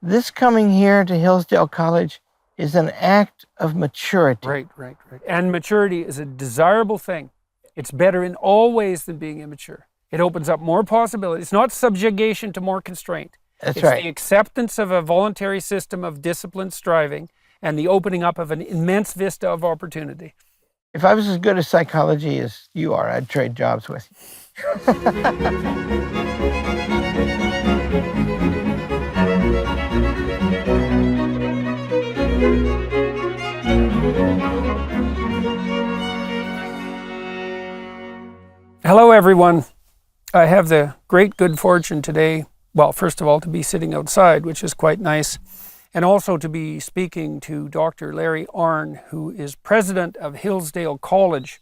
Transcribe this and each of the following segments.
this coming here to Hillsdale College is an act of maturity. Right. And maturity is a desirable thing. It's better in all ways than being immature. It opens up more possibilities. It's not subjugation to more constraint. That's it's right. the acceptance of a voluntary system of disciplined striving and the opening up of an immense vista of opportunity. If I was as good at psychology as you are, I'd trade jobs with you. Hello, everyone. I have the great good fortune today, well, first of all, to be sitting outside, which is quite nice, and also to be speaking to Dr. Larry Arnn, who is president of Hillsdale College.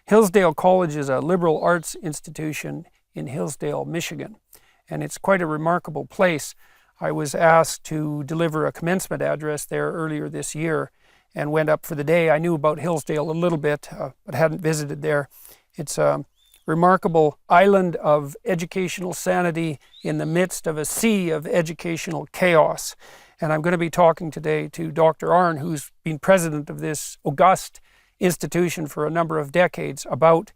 Hillsdale College is a liberal arts institution in Hillsdale, Michigan, and it's quite a remarkable place. I was asked to deliver a commencement address there earlier this year and went up for the day. I knew about Hillsdale a little bit, but hadn't visited there. It's a remarkable island of educational sanity in the midst of a sea of educational chaos. And I'm going to be talking today to Dr. Arnn, who's been president of this august institution for a number of decades, about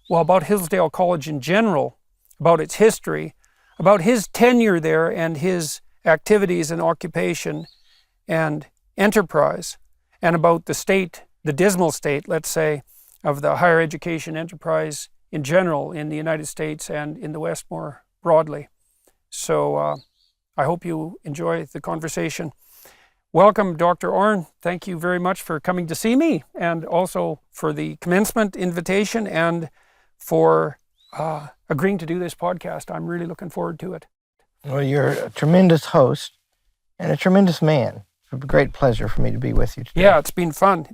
Hillsdale College in general, about its history, about his tenure there and his activities and occupation and enterprise, and about the state, the dismal state, let's say, of the higher education enterprise in general in the United States and in the West more broadly. So I hope you enjoy the conversation. Welcome, Dr. Arnn. Thank you very much for coming to see me, and also for the commencement invitation and for agreeing to do this podcast. I'm really looking forward to it. Well, you're a tremendous host and a tremendous man. It's a great pleasure for me to be with you today. Yeah, it's been fun.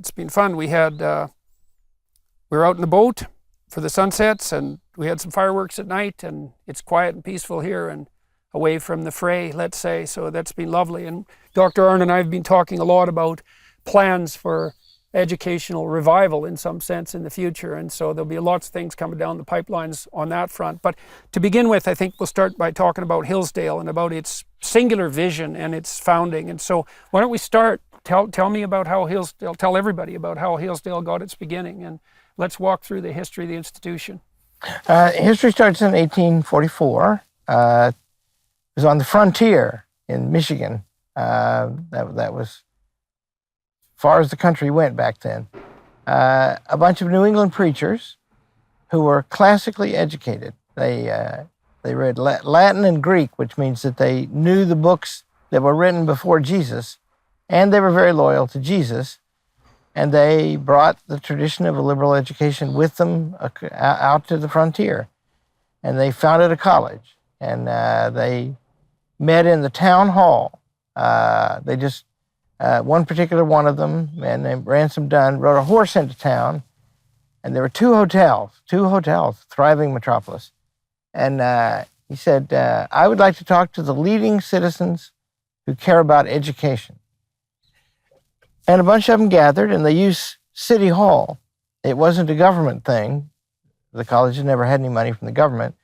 We had, we were out in the boat for the sunsets, and we had some fireworks at night, and it's quiet and peaceful here and away from the fray, let's say, so that's been lovely. And Dr. Arnn and I have been talking a lot about plans for educational revival in some sense in the future, and so there'll be lots of things coming down the pipelines on that front. But to begin with, I think we'll start by talking about Hillsdale and about its singular vision and its founding. And so why don't we start? Tell me about how Hillsdale, tell everybody about how Hillsdale got its beginning, and let's walk through the history of the institution. History starts in 1844. It was on the frontier in Michigan. That was as far as the country went back then. A bunch of New England preachers who were classically educated. They read Latin and Greek, which means that they knew the books that were written before Jesus, and they were very loyal to Jesus. And they brought the tradition of a liberal education with them out to the frontier. And they founded a college. And they met in the town hall. One particular one of them, a man named Ransom Dunn, rode a horse into town. And there were two hotels, thriving metropolis. And he said, I would like to talk to the leading citizens who care about education. And a bunch of them gathered, and they used City Hall. It wasn't a government thing. The college had never had any money from the government.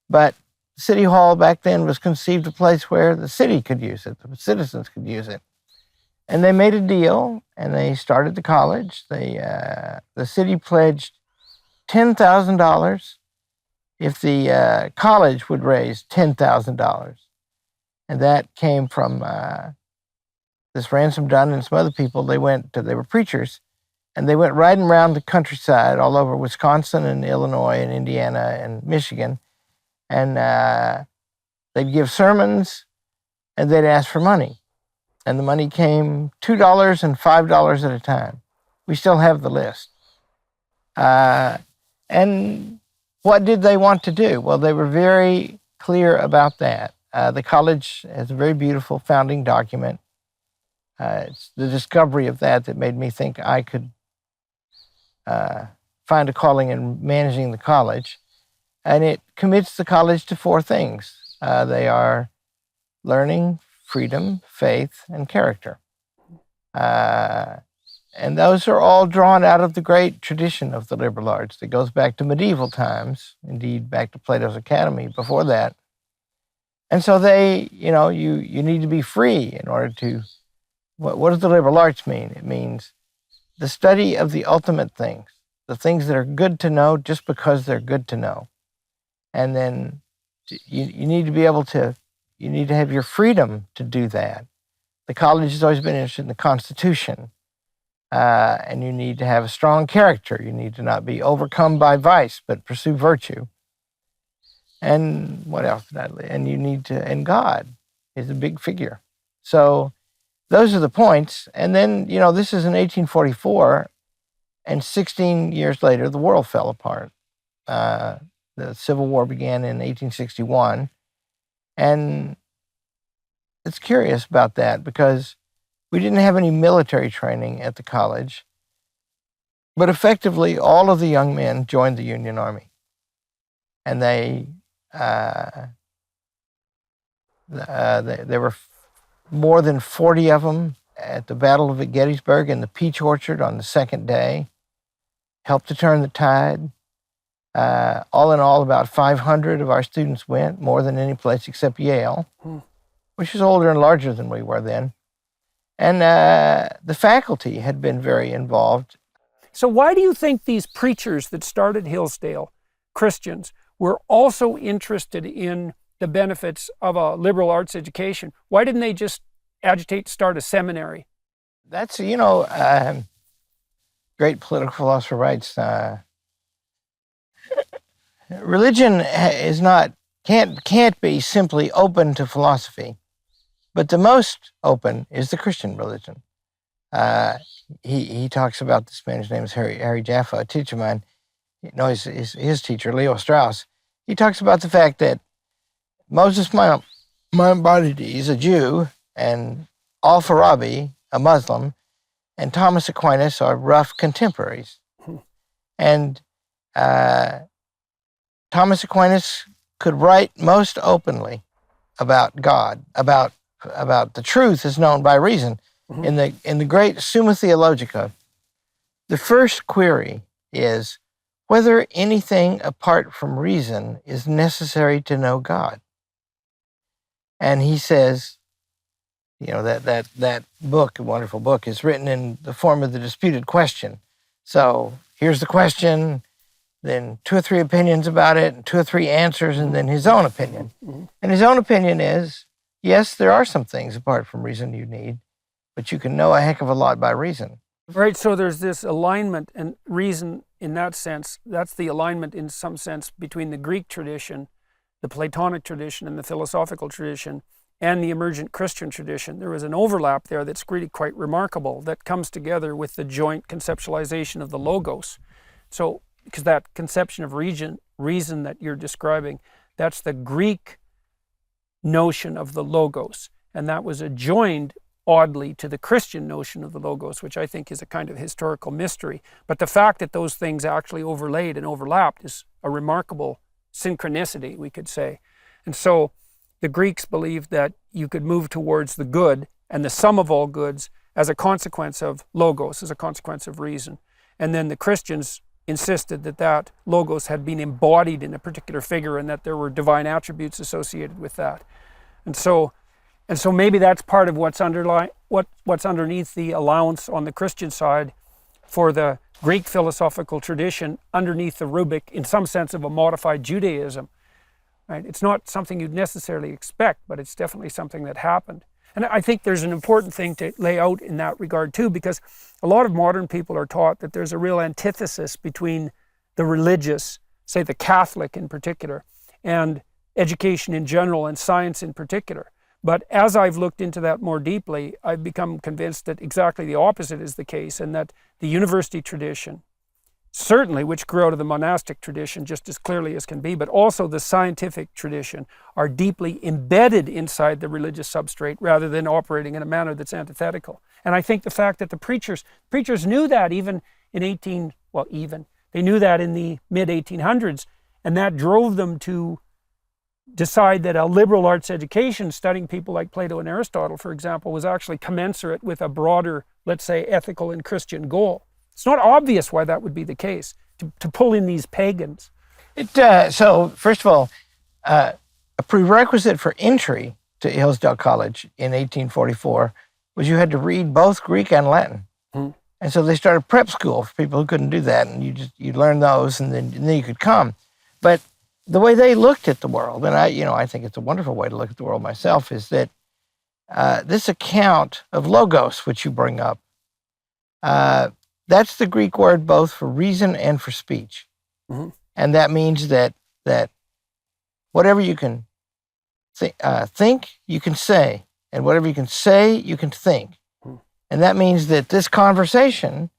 But City Hall back then was conceived a place where the city could use it, the citizens could use it. And they made a deal, and they started the college. The city pledged $10,000 if the college would raise $10,000. And that came from this Ransom Dunn and some other people. They were preachers, and they went riding around the countryside all over Wisconsin and Illinois and Indiana and Michigan, and they'd give sermons, and they'd ask for money. And the money came $2 and $5 at a time. We still have the list. And what did they want to do? Well, they were very clear about that. The college has a very beautiful founding document. It's the discovery of that made me think I could find a calling in managing the college. And it commits the college to four things. They are learning, freedom, faith, and character. And those are all drawn out of the great tradition of the liberal arts that goes back to medieval times, indeed back to Plato's Academy before that. And so you need to be free in order to, what does the liberal arts mean? It means the study of the ultimate things, the things that are good to know just because they're good to know. And then you need to be able to, you need to have your freedom to do that. The college has always been interested in the Constitution, and you need to have a strong character. You need to not be overcome by vice, but pursue virtue. And what else did I leave? And you need to, and God is a big figure. So those are the points. And then, this is in 1844, and 16 years later, the world fell apart. The Civil War began in 1861. And it's curious about that because we didn't have any military training at the college, but effectively all of the young men joined the Union Army. And there were more than 40 of them at the Battle of Gettysburg in the Peach Orchard on the second day, helped to turn the tide. All in all, about 500 of our students went, more than any place except Yale, which is older and larger than we were then. And the faculty had been very involved. So why do you think these preachers that started Hillsdale, Christians, were also interested in the benefits of a liberal arts education? Why didn't they just agitate to start a seminary? That's, great political philosopher writes, religion is not, can't be simply open to philosophy, but the most open is the Christian religion. He talks about this man, his name is Harry Jaffa, a teacher of mine, his teacher, Leo Strauss. He talks about the fact that Moses Maimonides, a Jew, and Al-Farabi, a Muslim, and Thomas Aquinas are rough contemporaries. And Thomas Aquinas could write most openly about God, about the truth as known by reason. In the great Summa Theologica, the first query is whether anything apart from reason is necessary to know God. And he says, that book, a wonderful book, is written in the form of the disputed question. So here's the question, then 2 or 3 opinions about it, and 2 or 3 answers, and then his own opinion. And his own opinion is, yes, there are some things apart from reason you need, but you can know a heck of a lot by reason. Right, so there's this alignment and reason in that sense. That's the alignment in some sense between the Greek tradition, the Platonic tradition, and the philosophical tradition, and the emergent Christian tradition. There is an overlap there that's really quite remarkable that comes together with the joint conceptualization of the logos. So, because that conception of reason that you're describing, that's the Greek notion of the logos. And that was adjoined, oddly, to the Christian notion of the logos, which I think is a kind of historical mystery. But the fact that those things actually overlaid and overlapped is a remarkable synchronicity, we could say. And so the Greeks believed that you could move towards the good and the sum of all goods as a consequence of logos, as a consequence of reason. And then the Christians insisted that logos had been embodied in a particular figure and that there were divine attributes associated with that. And so maybe that's part of what's underneath the allowance on the Christian side for the Greek philosophical tradition underneath the rubric, in some sense, of a modified Judaism. Right? It's not something you'd necessarily expect, but it's definitely something that happened. And I think there's an important thing to lay out in that regard too, because a lot of modern people are taught that there's a real antithesis between the religious, say the Catholic in particular, and education in general and science in particular. But as I've looked into that more deeply, I've become convinced that exactly the opposite is the case, and that the university tradition, certainly which grew out of the monastic tradition just as clearly as can be, but also the scientific tradition, are deeply embedded inside the religious substrate rather than operating in a manner that's antithetical. And I think the fact that the preachers knew that even in they knew that in the mid-1800s, and that drove them to decide that a liberal arts education, studying people like Plato and Aristotle, for example, was actually commensurate with a broader, let's say, ethical and Christian goal. It's not obvious why that would be the case, to pull in these pagans. So, first of all, a prerequisite for entry to Hillsdale College in 1844 was you had to read both Greek and Latin. And so they started prep school for people who couldn't do that, and you learn those, and then you could come. But the way they looked at the world, and I think it's a wonderful way to look at the world myself, is that this account of logos, which you bring up, that's the Greek word both for reason and for speech. And that means that whatever you can think, you can say, and whatever you can say, you can think. And that means that this conversation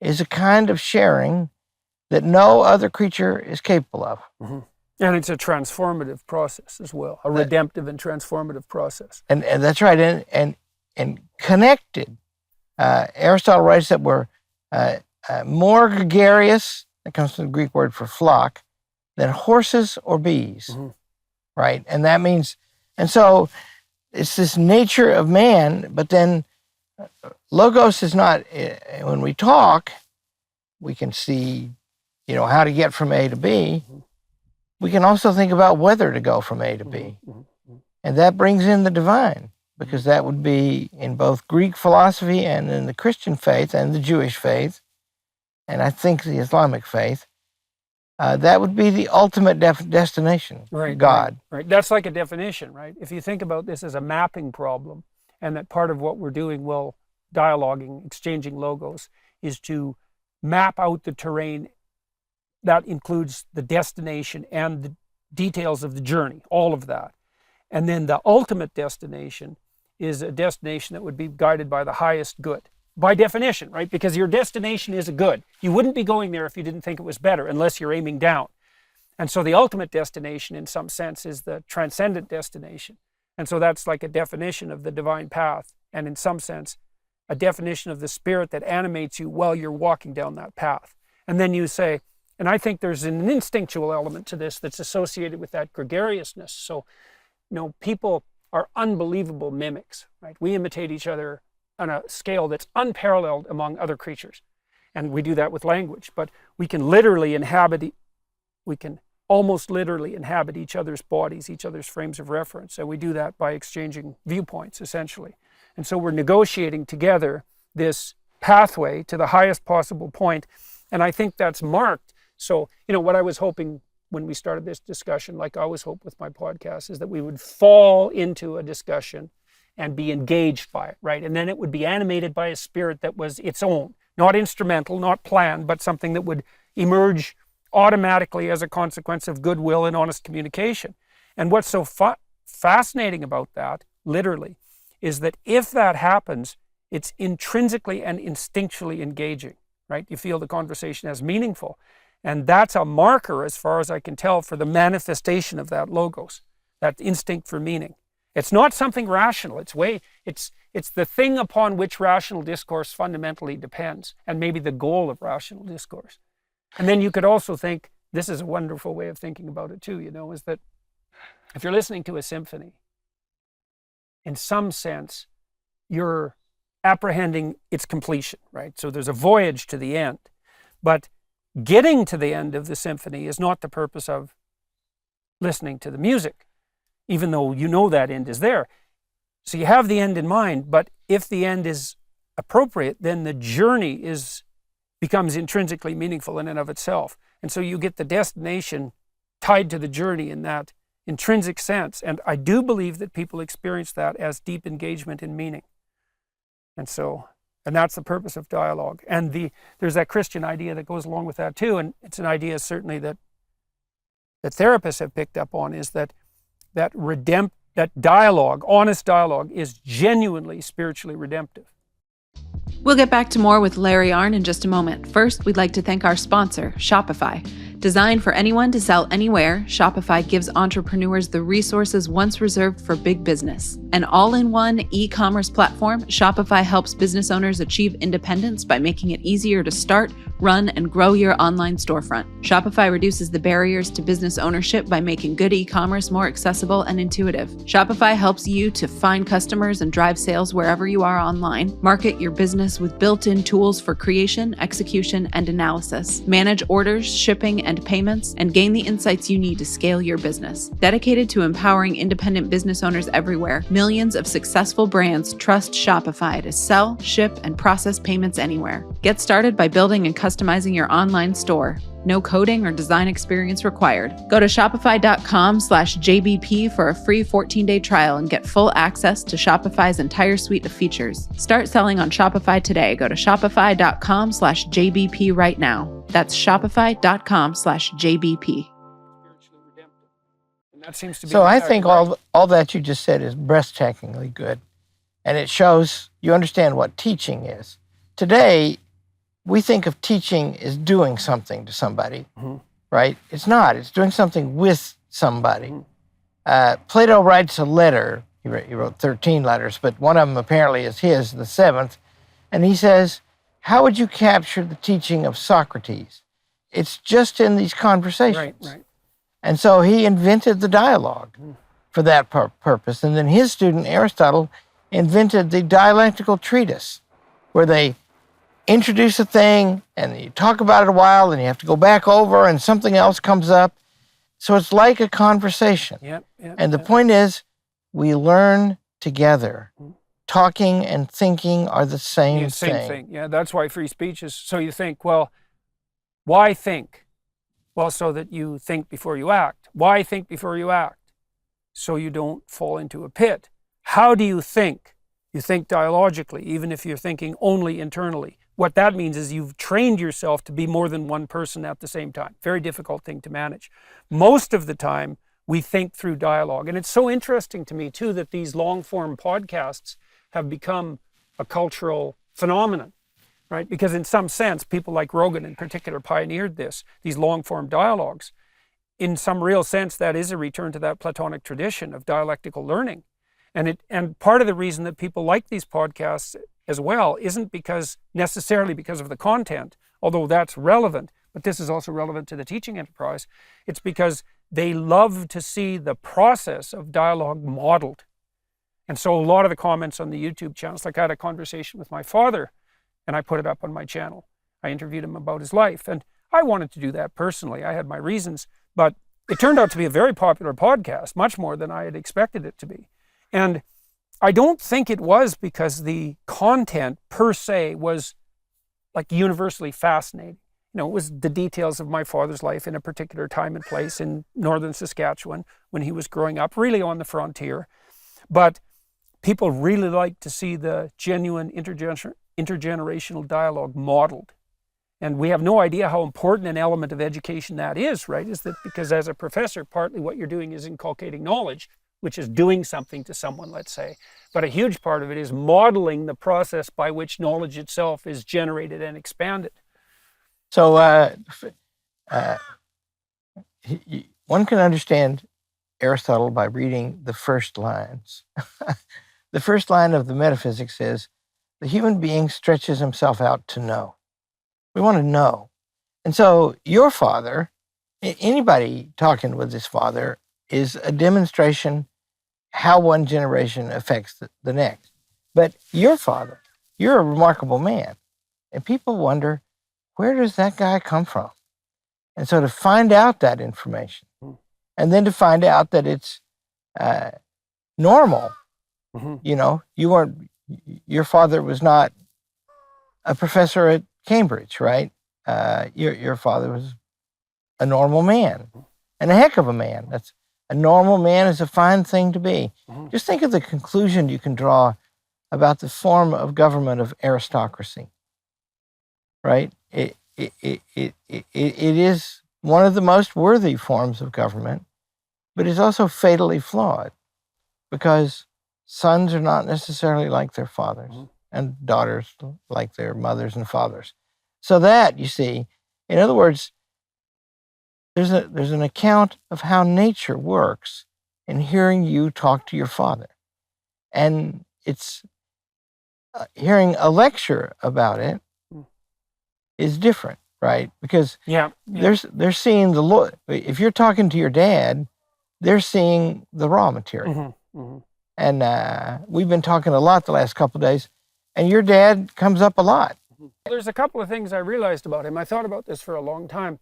is a kind of sharing that no other creature is capable of. And it's a transformative process as well, a redemptive and transformative process. And that's right. And connected. Aristotle writes that we're more gregarious, that comes from the Greek word for flock, than horses or bees. Right? And that means, and so it's this nature of man, but then logos is not, when we talk, we can see, how to get from A to B. We can also think about whether to go from A to B. And that brings in the divine, because that would be in both Greek philosophy and in the Christian faith and the Jewish faith, and I think the Islamic faith. That would be the ultimate destination, right, God. Right. That's like a definition, right? If you think about this as a mapping problem, and that part of what we're doing while dialoguing, exchanging logos, is to map out the terrain that includes the destination and the details of the journey, all of that. And then the ultimate destination is a destination that would be guided by the highest good. By definition, right? Because your destination is a good. You wouldn't be going there if you didn't think it was better, unless you're aiming down. And so the ultimate destination, in some sense, is the transcendent destination. And so that's like a definition of the divine path, and in some sense, a definition of the spirit that animates you while you're walking down that path. And then you say, and I think there's an instinctual element to this that's associated with that gregariousness. So, people are unbelievable mimics, right? We imitate each other on a scale that's unparalleled among other creatures. And we do that with language, but we can almost literally inhabit each other's bodies, each other's frames of reference. And we do that by exchanging viewpoints, essentially. And so we're negotiating together this pathway to the highest possible point. And I think that's marked. So, what I was hoping when we started this discussion, like I always hope with my podcast, is that we would fall into a discussion and be engaged by it, right? And then it would be animated by a spirit that was its own, not instrumental, not planned, but something that would emerge automatically as a consequence of goodwill and honest communication. And what's so fascinating about that, literally, is that if that happens, it's intrinsically and instinctually engaging, right? You feel the conversation as meaningful. And that's a marker, as far as I can tell, for the manifestation of that logos, that instinct for meaning. It's not something rational. It's the thing upon which rational discourse fundamentally depends, and maybe the goal of rational discourse. And then you could also think, this is a wonderful way of thinking about it too, is that if you're listening to a symphony, in some sense, you're apprehending its completion, right? So there's a voyage to the end. But getting to the end of the symphony is not the purpose of listening to the music, even though you know that end is there. So you have the end in mind, but if the end is appropriate, then the journey becomes intrinsically meaningful in and of itself. And so you get the destination tied to the journey in that intrinsic sense. And I do believe that people experience that as deep engagement in meaning. And that's the purpose of dialogue. And there's that Christian idea that goes along with that too. And it's an idea certainly that therapists have picked up on, is that dialogue, honest dialogue, is genuinely spiritually redemptive. We'll get back to more with Larry Arnn in just a moment. First, we'd like to thank our sponsor, Shopify. Designed for anyone to sell anywhere, Shopify gives entrepreneurs the resources once reserved for big business. An all-in-one e-commerce platform, Shopify helps business owners achieve independence by making it easier to start, run, and grow your online storefront. Shopify reduces the barriers to business ownership by making good e-commerce more accessible and intuitive. Shopify helps you to find customers and drive sales wherever you are online, market your business with built-in tools for creation, execution, and analysis, manage orders, shipping, and payments, and gain the insights you need to scale your business. Dedicated to empowering independent business owners everywhere, millions of successful brands trust Shopify to sell, ship, and process payments anywhere. Get started by building and customizing your online store. No coding or design experience required. Go to shopify.com/JBP for a free 14-day trial and get full access to Shopify's entire suite of features. Start selling on Shopify today. Go to shopify.com/JBP right now. That's shopify.com/JBP. And that seems to be So I exactly think right. all that you just said is breathtakingly good. And it shows you understand what teaching is. Today, we think of teaching as doing something to somebody, right? It's not. It's doing something with somebody. Plato writes a letter. He wrote 13 letters, but one of them apparently is his, the 7th. And he says, how would you capture the teaching of Socrates? It's just in these conversations. Right. And so he invented the dialogue for that purpose. And then his student, Aristotle, invented the dialectical treatise, where they introduce a thing and you talk about it a while and you have to go back over and something else comes up. So it's like a conversation. And the point is, we learn together. Talking and thinking are the same thing. Yeah, that's why free speech is. So you think, well, why think? Well, so that you think before you act. Why think before you act? So you don't fall into a pit. How do you think? You think dialogically, even if you're thinking only internally. What that means is you've trained yourself to be more than one person at the same time. Very difficult thing to manage. Most of the time, we think through dialogue. And it's so interesting to me, too, that these long-form podcasts have become a cultural phenomenon, right? Because in some sense, people like Rogan in particular pioneered this, these long-form dialogues. In some real sense, that is a return to that Platonic tradition of dialectical learning. And part of the reason that people like these podcasts as well isn't necessarily because of the content, although that's relevant, but this is also relevant to the teaching enterprise. It's because they love to see the process of dialogue modeled. And so a lot of the comments on the YouTube channels, like I had a conversation with my father and I put it up on my channel. I interviewed him about his life, and I wanted to do that personally. I had my reasons, but it turned out to be a very popular podcast, much more than I had expected it to be. And I don't think it was because the content per se was like universally fascinating. You know, it was the details of my father's life in a particular time and place in northern Saskatchewan when he was growing up, really on the frontier. But people really like to see the genuine intergenerational dialogue modeled. And we have no idea how important an element of education that is, right? Is that because as a professor, partly what you're doing is inculcating knowledge, which is doing something to someone, let's say. But a huge part of it is modeling the process by which knowledge itself is generated and expanded. So one can understand Aristotle by reading the first lines. The first line of the Metaphysics is, the human being stretches himself out to know. We want to know. And so your father, anybody talking with his father, is a demonstration how one generation affects the next. But your father, you're a remarkable man. And people wonder, where does that guy come from? And so to find out that information, and then to find out that it's normal, you know, your father was not a professor at Cambridge, right? Your father was a normal man, and a heck of a man. A normal man is a fine thing to be. Just think of the conclusion you can draw about the form of government of aristocracy, right? It is one of the most worthy forms of government, but it's also fatally flawed because sons are not necessarily like their fathers and daughters like their mothers and fathers. So that, you see, in other words, there's an account of how nature works in hearing you talk to your father. And it's hearing a lecture about it is different, right? Because Yeah. Yeah. they're seeing the Lord. If you're talking to your dad, they're seeing the raw material. And we've been talking a lot the last couple of days, and your dad comes up a lot. There's a couple of things I realized about him. I thought about this for a long time.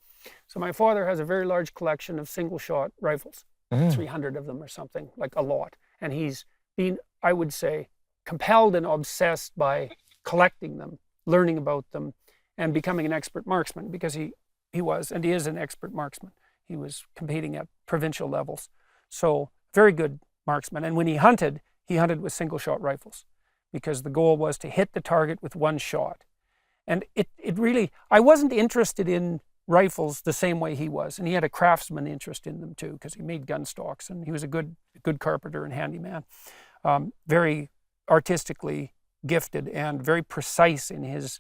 So my father has a very large collection of single-shot rifles, 300 of them or something, like a lot. And he's been, I would say, compelled and obsessed by collecting them, learning about them, and becoming an expert marksman, because he was, and he is an expert marksman. He was competing at provincial levels. So very good marksman. And when he hunted with single-shot rifles, because the goal was to hit the target with one shot. And it really, I wasn't interested in rifles the same way he was. And he had a craftsman interest in them too, because he made gun stocks, and he was a good carpenter and handyman. Very artistically gifted and very precise in his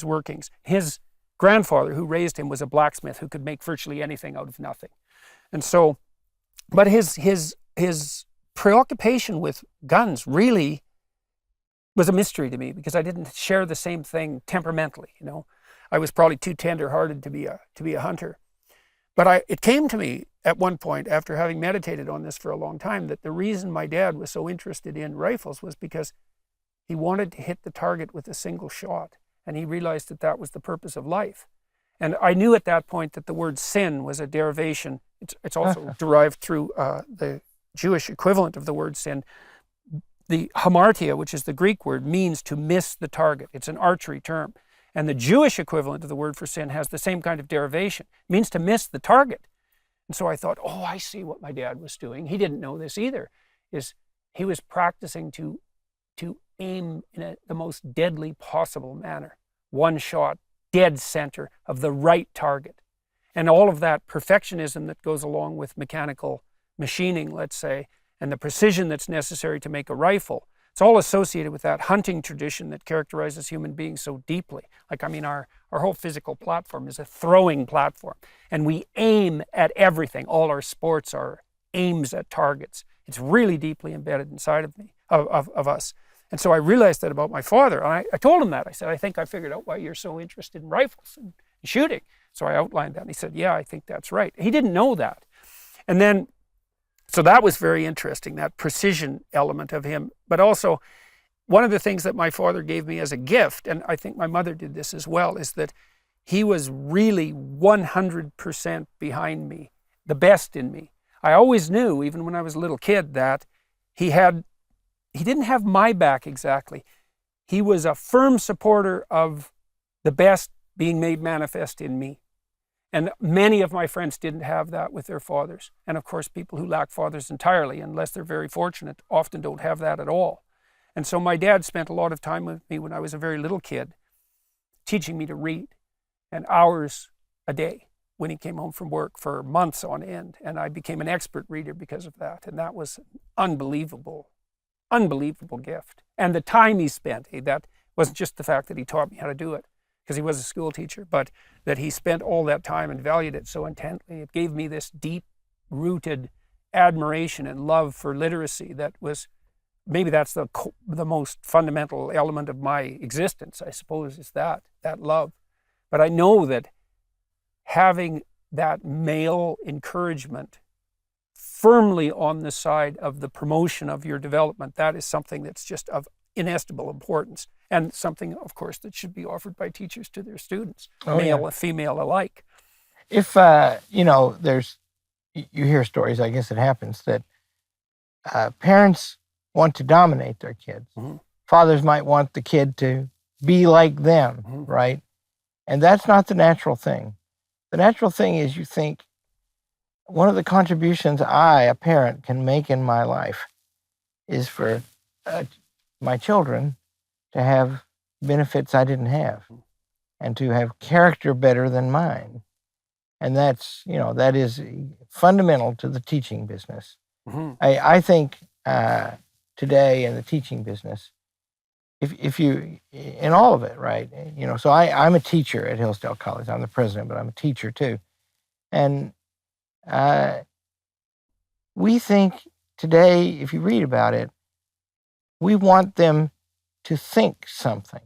workings. His grandfather, who raised him, was a blacksmith who could make virtually anything out of nothing. And so, but his preoccupation with guns really was a mystery to me, because I didn't share the same thing temperamentally. You know, I was probably too tender-hearted to be a hunter. But it came to me at one point, after having meditated on this for a long time, that the reason my dad was so interested in rifles was because he wanted to hit the target with a single shot, and he realized that that was the purpose of life. And I knew at that point that the word sin was a derivation. It's also derived through the Jewish equivalent of the word sin. The hamartia, which is the Greek word, means to miss the target. It's an archery term. And the Jewish equivalent of the word for sin has the same kind of derivation. It means to miss the target. And so I thought, oh, I see what my dad was doing. He didn't know this either. He was practicing to aim in the most deadly possible manner. One shot, dead center of the right target. And all of that perfectionism that goes along with mechanical machining, let's say, and the precision that's necessary to make a rifle, it's all associated with that hunting tradition that characterizes human beings so deeply. Like, I mean, our whole physical platform is a throwing platform, and we aim at everything. All our sports are aims at targets. It's really deeply embedded inside of me, of us. And so I realized that about my father. And I told him that. I said, I think I figured out why you're so interested in rifles and shooting. So I outlined that, and he said, yeah, I think that's right. He didn't know that. And then, so that was very interesting, that precision element of him. But also, one of the things that my father gave me as a gift, and I think my mother did this as well, is that he was really 100% behind me, the best in me. I always knew, even when I was a little kid, that he didn't have my back exactly. He was a firm supporter of the best being made manifest in me. And many of my friends didn't have that with their fathers. And of course, people who lack fathers entirely, unless they're very fortunate, often don't have that at all. And so my dad spent a lot of time with me when I was a very little kid, teaching me to read, and hours a day when he came home from work for months on end. And I became an expert reader because of that. And that was an unbelievable gift. And the time he spent, that wasn't just the fact that he taught me how to do it, because he was a school teacher, but that he spent all that time and valued it so intently. It gave me this deep-rooted admiration and love for literacy that was, maybe that's the most fundamental element of my existence, I suppose, is that love. But I know that having that male encouragement firmly on the side of the promotion of your development, that is something that's just of inestimable importance, and something, of course, that should be offered by teachers to their students, male and female alike. If, you hear stories, I guess it happens, that parents want to dominate their kids. Mm-hmm. Fathers might want the kid to be like them, mm-hmm. right? And that's not the natural thing. The natural thing is, you think, one of the contributions I, a parent, can make in my life is for my children to have benefits I didn't have, and to have character better than mine. And that is fundamental to the teaching business. Mm-hmm. I think today in the teaching business, if you, in all of it, right? So I'm a teacher at Hillsdale College. I'm the president, but I'm a teacher too. And we think today, if you read about it, we want them to think something.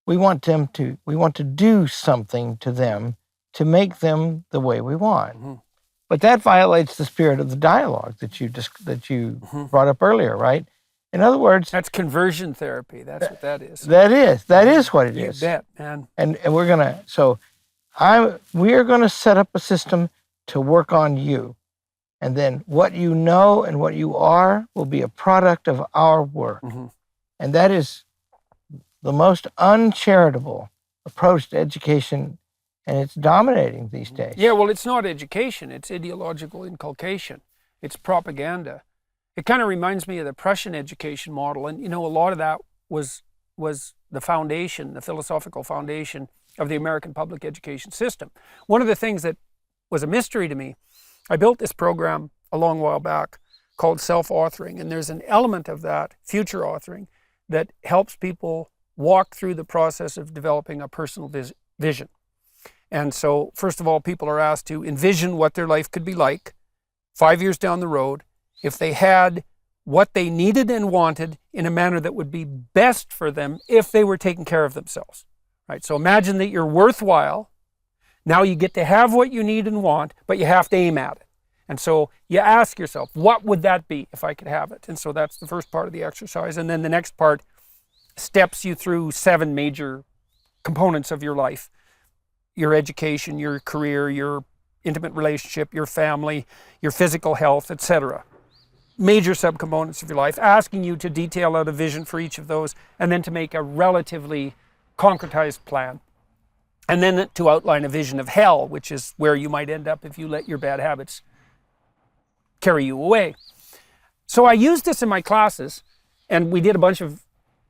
we want to do something to them to make them the way we want. But that violates the spirit of the dialogue that you brought up earlier, right? In other words, That's conversion therapy. That's what that is. that is what it is. You bet, man. And we are gonna set up a system to work on you. And then what you know and what you are will be a product of our work. And that is the most uncharitable approach to education, and it's dominating these days. Yeah, well, it's not education. It's ideological inculcation. It's propaganda. It kind of reminds me of the Prussian education model. And, a lot of that was the foundation, the philosophical foundation of the American public education system. One of the things that was a mystery to me, I built this program a long while back called self-authoring, and there's an element of that, future authoring, that helps people walk through the process of developing a personal vision. And so, first of all, people are asked to envision what their life could be like 5 years down the road if they had what they needed and wanted in a manner that would be best for them if they were taking care of themselves. Right? So imagine that you're worthwhile. Now you get to have what you need and want, but you have to aim at it. And so you ask yourself, what would that be if I could have it? And so that's the first part of the exercise. And then the next part steps you through 7 major components of your life: your education, your career, your intimate relationship, your family, your physical health, etc. Major subcomponents of your life, asking you to detail out a vision for each of those, and then to make a relatively concretized plan. And then to outline a vision of hell, which is where you might end up if you let your bad habits carry you away. So I used this in my classes, and we did a bunch of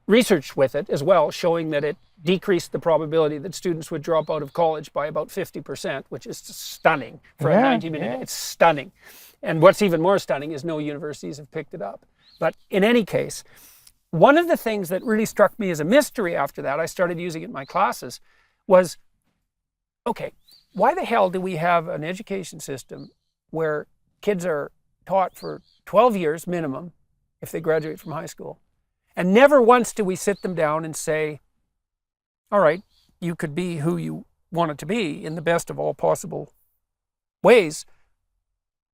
research with it as well, showing that it decreased the probability that students would drop out of college by about 50%, which is stunning for a 90-minute. It's stunning. And what's even more stunning is no universities have picked it up. But in any case, one of the things that really struck me as a mystery after that, I started using it in my classes, was, okay, why the hell do we have an education system where kids are taught for 12 years minimum if they graduate from high school, and never once do we sit them down and say, all right, you could be who you want to be in the best of all possible ways,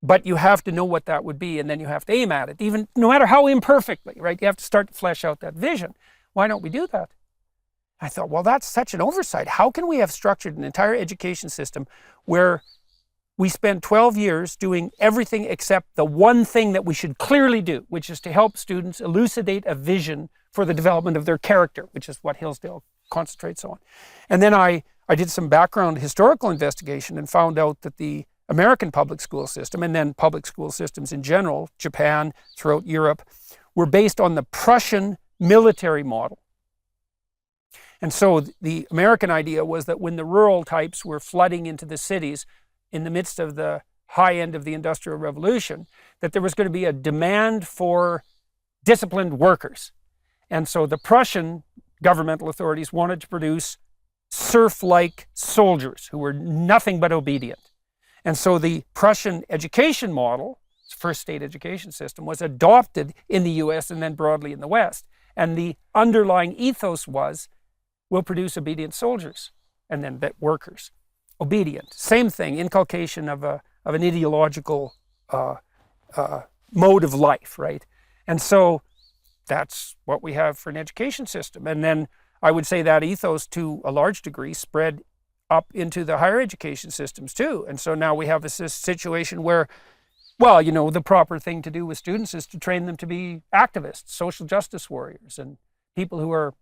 but you have to know what that would be, and then you have to aim at it, even no matter how imperfectly, right? You have to start to flesh out that vision. Why don't we do that? I thought, well, that's such an oversight. How can we have structured an entire education system where we spend 12 years doing everything except the one thing that we should clearly do, which is to help students elucidate a vision for the development of their character, which is what Hillsdale concentrates on. And then I did some background historical investigation and found out that the American public school system, and then public school systems in general, Japan, throughout Europe, were based on the Prussian military model. And so the American idea was that when the rural types were flooding into the cities in the midst of the high end of the Industrial Revolution, that there was going to be a demand for disciplined workers. And so the Prussian governmental authorities wanted to produce serf-like soldiers who were nothing but obedient. And so the Prussian education model, first state education system, was adopted in the US and then broadly in the West. And the underlying ethos was, we'll produce obedient soldiers, and then workers. Obedient. Same thing, inculcation of an ideological mode of life, right? And so that's what we have for an education system. And then I would say that ethos, to a large degree, spread up into the higher education systems too. And so now we have this situation where, well, the proper thing to do with students is to train them to be activists, social justice warriors, and people who are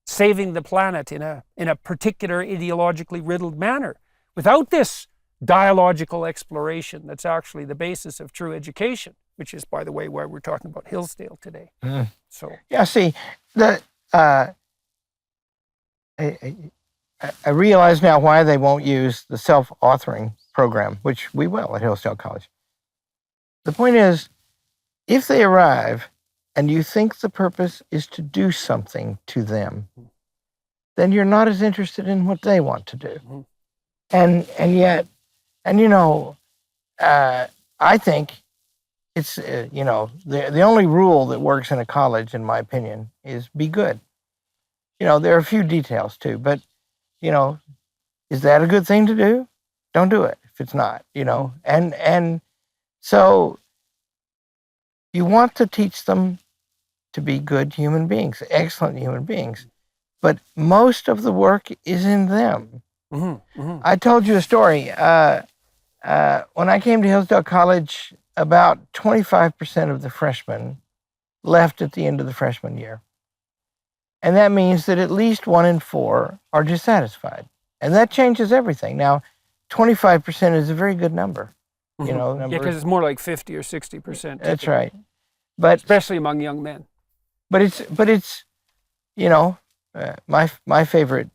saving the planet in a particular ideologically riddled manner, without this dialogical exploration that's actually the basis of true education, which is, by the way, why we're talking about Hillsdale today. So yeah, see, I realize now why they won't use the self-authoring program, which we will at Hillsdale College. The point is, if they arrive and you think the purpose is to do something to them, then you're not as interested in what they want to do. And yet, I think it's, the only rule that works in a college, in my opinion, is be good. there are a few details too, but, is that a good thing to do? Don't do it if it's not, And so you want to teach them to be good human beings, excellent human beings, but most of the work is in them. I told you a story. When I came to Hillsdale College, about 25% of the freshmen left at the end of the freshman year. And that means that at least 1 in 4 are dissatisfied. And that changes everything. Now, 25% is a very good number. Yeah, because it's more like 50 or 60%. That's right. But especially among young men. But it's my favorite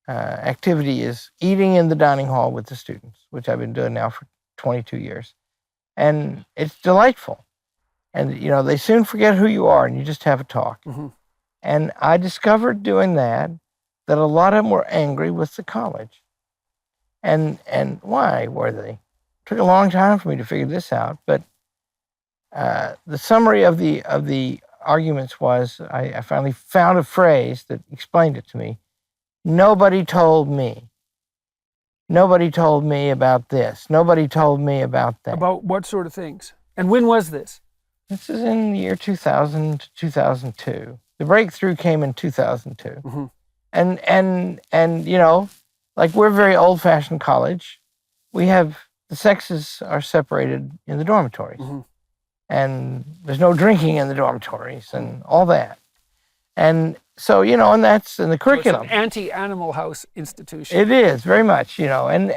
activity is eating in the dining hall with the students, which I've been doing now for 22 years. And it's delightful. And, they soon forget who you are and you just have a talk. And I discovered doing that a lot of them were angry with the college. And why were they? It took a long time for me to figure this out, but the summary of the arguments was, I finally found a phrase that explained it to me. Nobody told me. Nobody told me about this. Nobody told me about that. About what sort of things? And when was this? This is in the year 2000 to 2002. The breakthrough came in 2002. And like we're a very old-fashioned college. The sexes are separated in the dormitories. And there's no drinking in the dormitories and all that. And so, and that's in the curriculum. So it's an anti-Animal House institution. It is, very much, and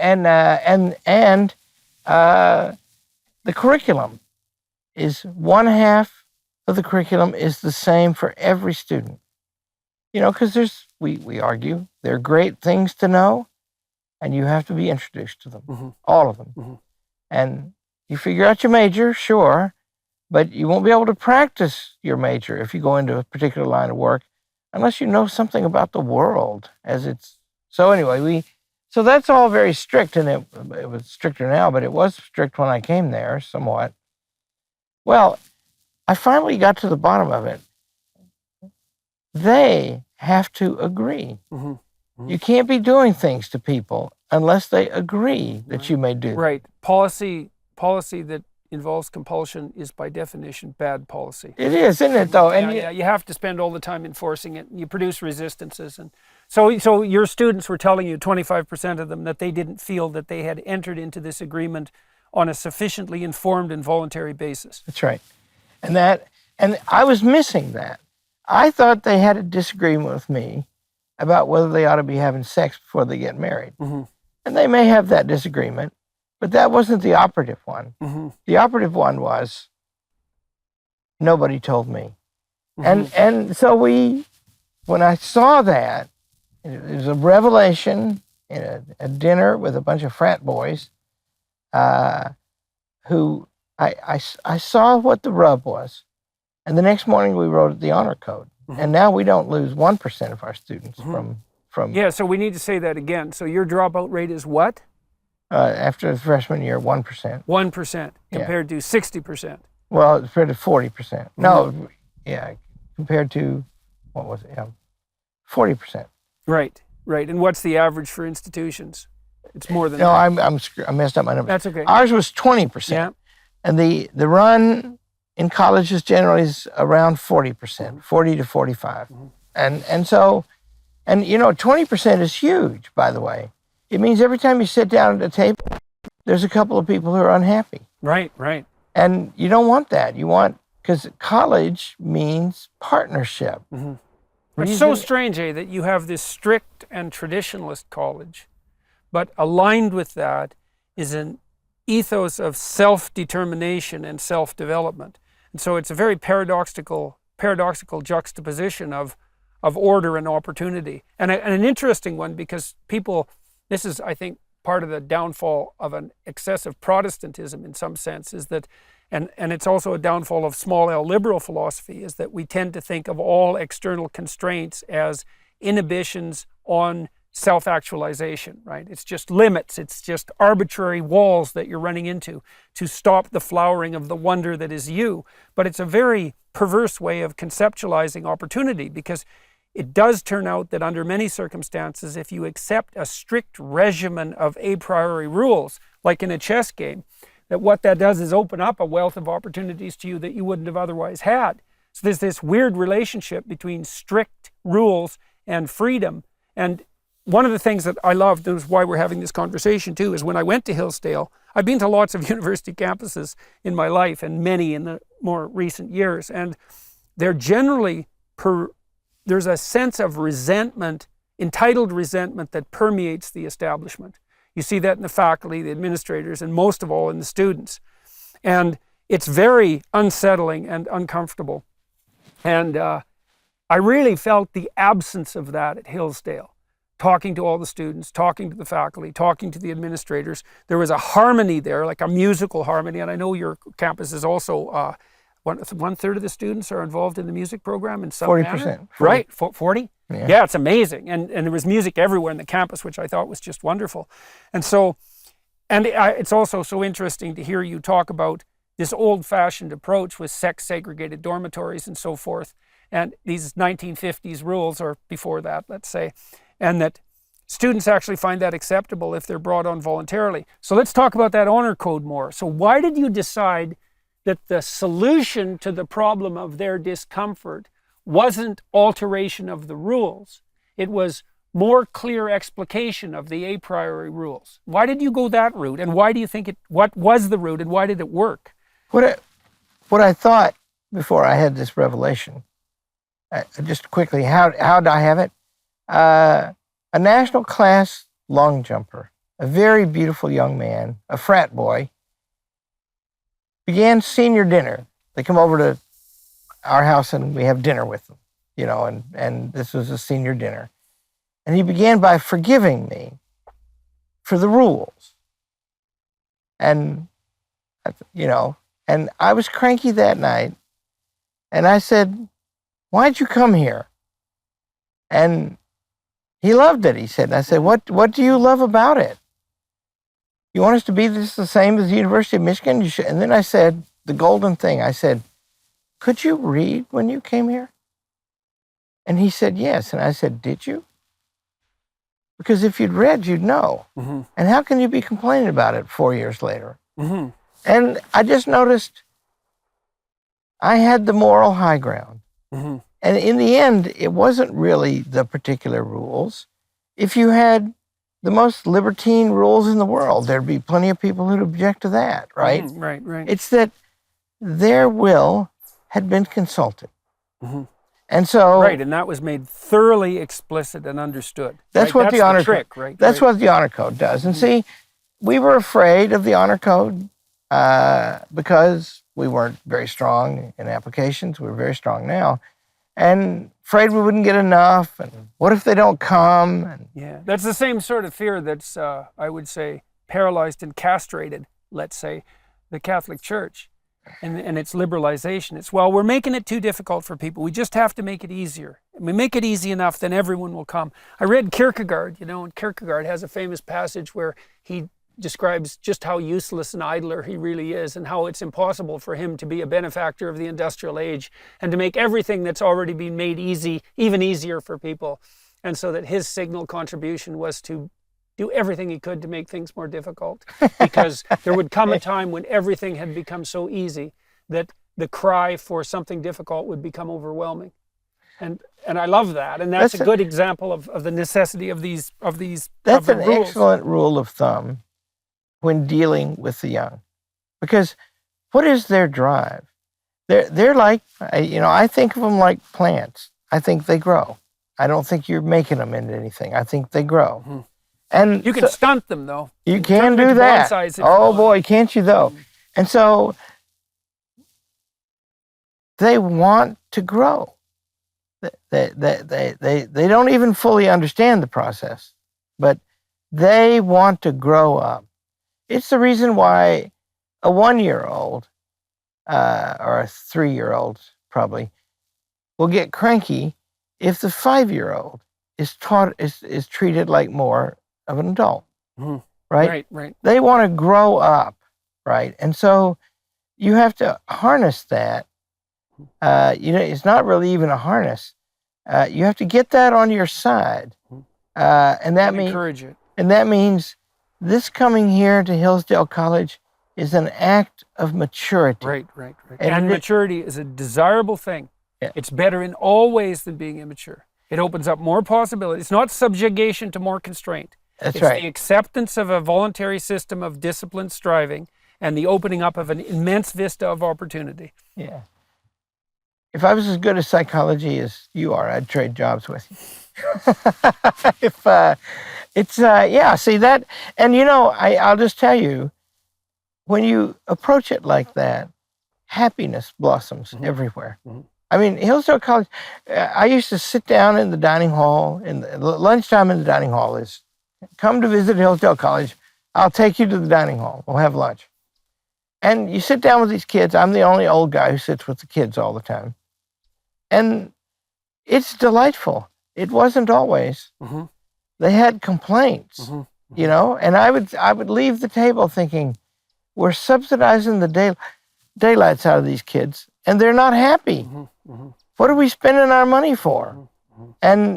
the curriculum is one half of the curriculum is the same for every student. Because we argue, there are great things to know, and you have to be introduced to them, all of them. And you figure out your major, sure, but you won't be able to practice your major if you go into a particular line of work unless you know something about the world as it's. So anyway, so that's all very strict, and it was stricter now, but it was strict when I came there somewhat. Well, I finally got to the bottom of it. They have to agree. You can't be doing things to people unless they agree that you may do them. Right. Policy that involves compulsion is by definition bad policy. It is, isn't it, though? And you have to spend all the time enforcing it. You produce resistances. And so your students were telling you, 25% of them, that they didn't feel that they had entered into this agreement on a sufficiently informed and voluntary basis. That's right. And I was missing that. I thought they had a disagreement with me about whether they ought to be having sex before they get married. And they may have that disagreement, but that wasn't the operative one. The operative one was, nobody told me. And so when I saw that, it was a revelation in a dinner with a bunch of frat boys who I saw what the rub was. And the next morning we wrote the honor code. And now we don't lose 1% of our students from. Yeah, so we need to say that again. So your dropout rate is what? After the freshman year, 1%. 1% compared to 60%. Well, compared to 40%. No, compared to, what was it? 40%. Right. And what's the average for institutions? It's more than no, that. I messed up my numbers. That's okay. Ours was 20%. Yeah. And the run in colleges generally is around 40%, 40 to 45. And so, 20% is huge, by the way. It means every time you sit down at a table, there's a couple of people who are unhappy. Right. And you don't want that. Because college means partnership. It's so strange, that you have this strict and traditionalist college, but aligned with that is an ethos of self-determination and self-development. And so it's a very paradoxical juxtaposition of order and opportunity. And an interesting one, because this is, I think, part of the downfall of an excessive Protestantism in some sense, is that, and it's also a downfall of small L liberal philosophy, is that we tend to think of all external constraints as inhibitions on self-actualization, right? It's just limits, it's just arbitrary walls that you're running into to stop the flowering of the wonder that is you. But it's a very perverse way of conceptualizing opportunity, because it does turn out that under many circumstances, if you accept a strict regimen of a priori rules, like in a chess game, that what that does is open up a wealth of opportunities to you that you wouldn't have otherwise had. So there's this weird relationship between strict rules and freedom. And one of the things that I loved, and is why we're having this conversation too, is when I went to Hillsdale, I've been to lots of university campuses in my life and many in the more recent years, and they're generally, there's a sense of resentment, entitled resentment that permeates the establishment. You see that in the faculty, the administrators, and most of all in the students. And it's very unsettling and uncomfortable. And I really felt the absence of that at Hillsdale. Talking to all the students, talking to the faculty, talking to the administrators. There was a harmony there, like a musical harmony. And I know your campus is also, one third of the students are involved in the music program in some 40%. manner. Right, 40? Yeah, it's amazing. And there was music everywhere in the campus, which I thought was just wonderful. And so, it's also so interesting to hear you talk about this old-fashioned approach with sex-segregated dormitories and so forth, and these 1950s rules, or before that, let's say, and that students actually find that acceptable if they're brought on voluntarily. So let's talk about that honor code more. So why did you decide that the solution to the problem of their discomfort wasn't alteration of the rules? It was more clear explication of the a priori rules. Why did you go that route? And why do you think what was the route and why did it work? What I thought before I had this revelation, just quickly, how did I have it? A national class long jumper, a very beautiful young man, a frat boy, began senior dinner. They come over to our house and we have dinner with them, and this was a senior dinner. And he began by forgiving me for the rules. And, and I was cranky that night. And I said, "Why'd you come here?" And he loved it, he said. And I said, what do you love about it? You want us to be the same as the University of Michigan? You should. And then I said, the golden thing, I said, "Could you read when you came here?" And he said, "Yes." And I said, "Did you? Because if you'd read, you'd know. Mm-hmm. And how can you be complaining about it 4 years later?" Mm-hmm. And I just noticed I had the moral high ground. Mm-hmm. And in the end, it wasn't really the particular rules. If you had the most libertine rules in the world, there'd be plenty of people who'd object to that, right? Mm-hmm. Right. It's that their will had been consulted. Mm-hmm. And so... Right, and that was made thoroughly explicit and understood. That's right? what the honor trick, code, right? That's what the honor code does. And see, we were afraid of the honor code because we weren't very strong in applications. We're very strong now. And afraid we wouldn't get enough. And what if they don't come? And, yeah, that's the same sort of fear that's, I would say, paralyzed and castrated, let's say, the Catholic Church and its liberalization. It's, well, we're making it too difficult for people. We just have to make it easier. And we make it easy enough, then everyone will come. I read Kierkegaard, and Kierkegaard has a famous passage where he describes just how useless an idler he really is and how it's impossible for him to be a benefactor of the industrial age and to make everything that's already been made easy even easier for people. And so that his signal contribution was to do everything he could to make things more difficult, because there would come a time when everything had become so easy that the cry for something difficult would become overwhelming. And I love that. And that's a good example of the necessity of these That's an rules. Excellent rule of thumb when dealing with the young. Because what is their drive? They're like, I think of them like plants. I think they grow. I don't think you're making them into anything. I think they grow. Mm-hmm. And you can stunt them, though. You can do that. Oh boy, can't you though? And so they want to grow. They don't even fully understand the process, but they want to grow up. It's the reason why a 1-year-old or a 3-year-old probably will get cranky if the 5-year-old is treated like more of an adult, right? Right. They want to grow up, right? And so you have to harness that. It's not really even a harness. You have to get that on your side. And that means encourage it. And that means this coming here to Hillsdale College is an act of maturity. Right. And maturity is a desirable thing. Yeah. It's better in all ways than being immature. It opens up more possibilities. It's not subjugation to more constraint. That's it's right. the acceptance of a voluntary system of disciplined striving and the opening up of an immense vista of opportunity. Yeah. If I was as good at psychology as you are, I'd trade jobs with you. See that, and I'll just tell you, when you approach it like that, happiness blossoms everywhere. I mean, Hillsdale College, I used to sit down in the dining hall, lunchtime in the dining hall is, come to visit Hillsdale College, I'll take you to the dining hall, we'll have lunch. And you sit down with these kids, I'm the only old guy who sits with the kids all the time. And it's delightful. It wasn't always. They had complaints, and I would leave the table thinking, we're subsidizing the daylights out of these kids, and they're not happy. What are we spending our money for? And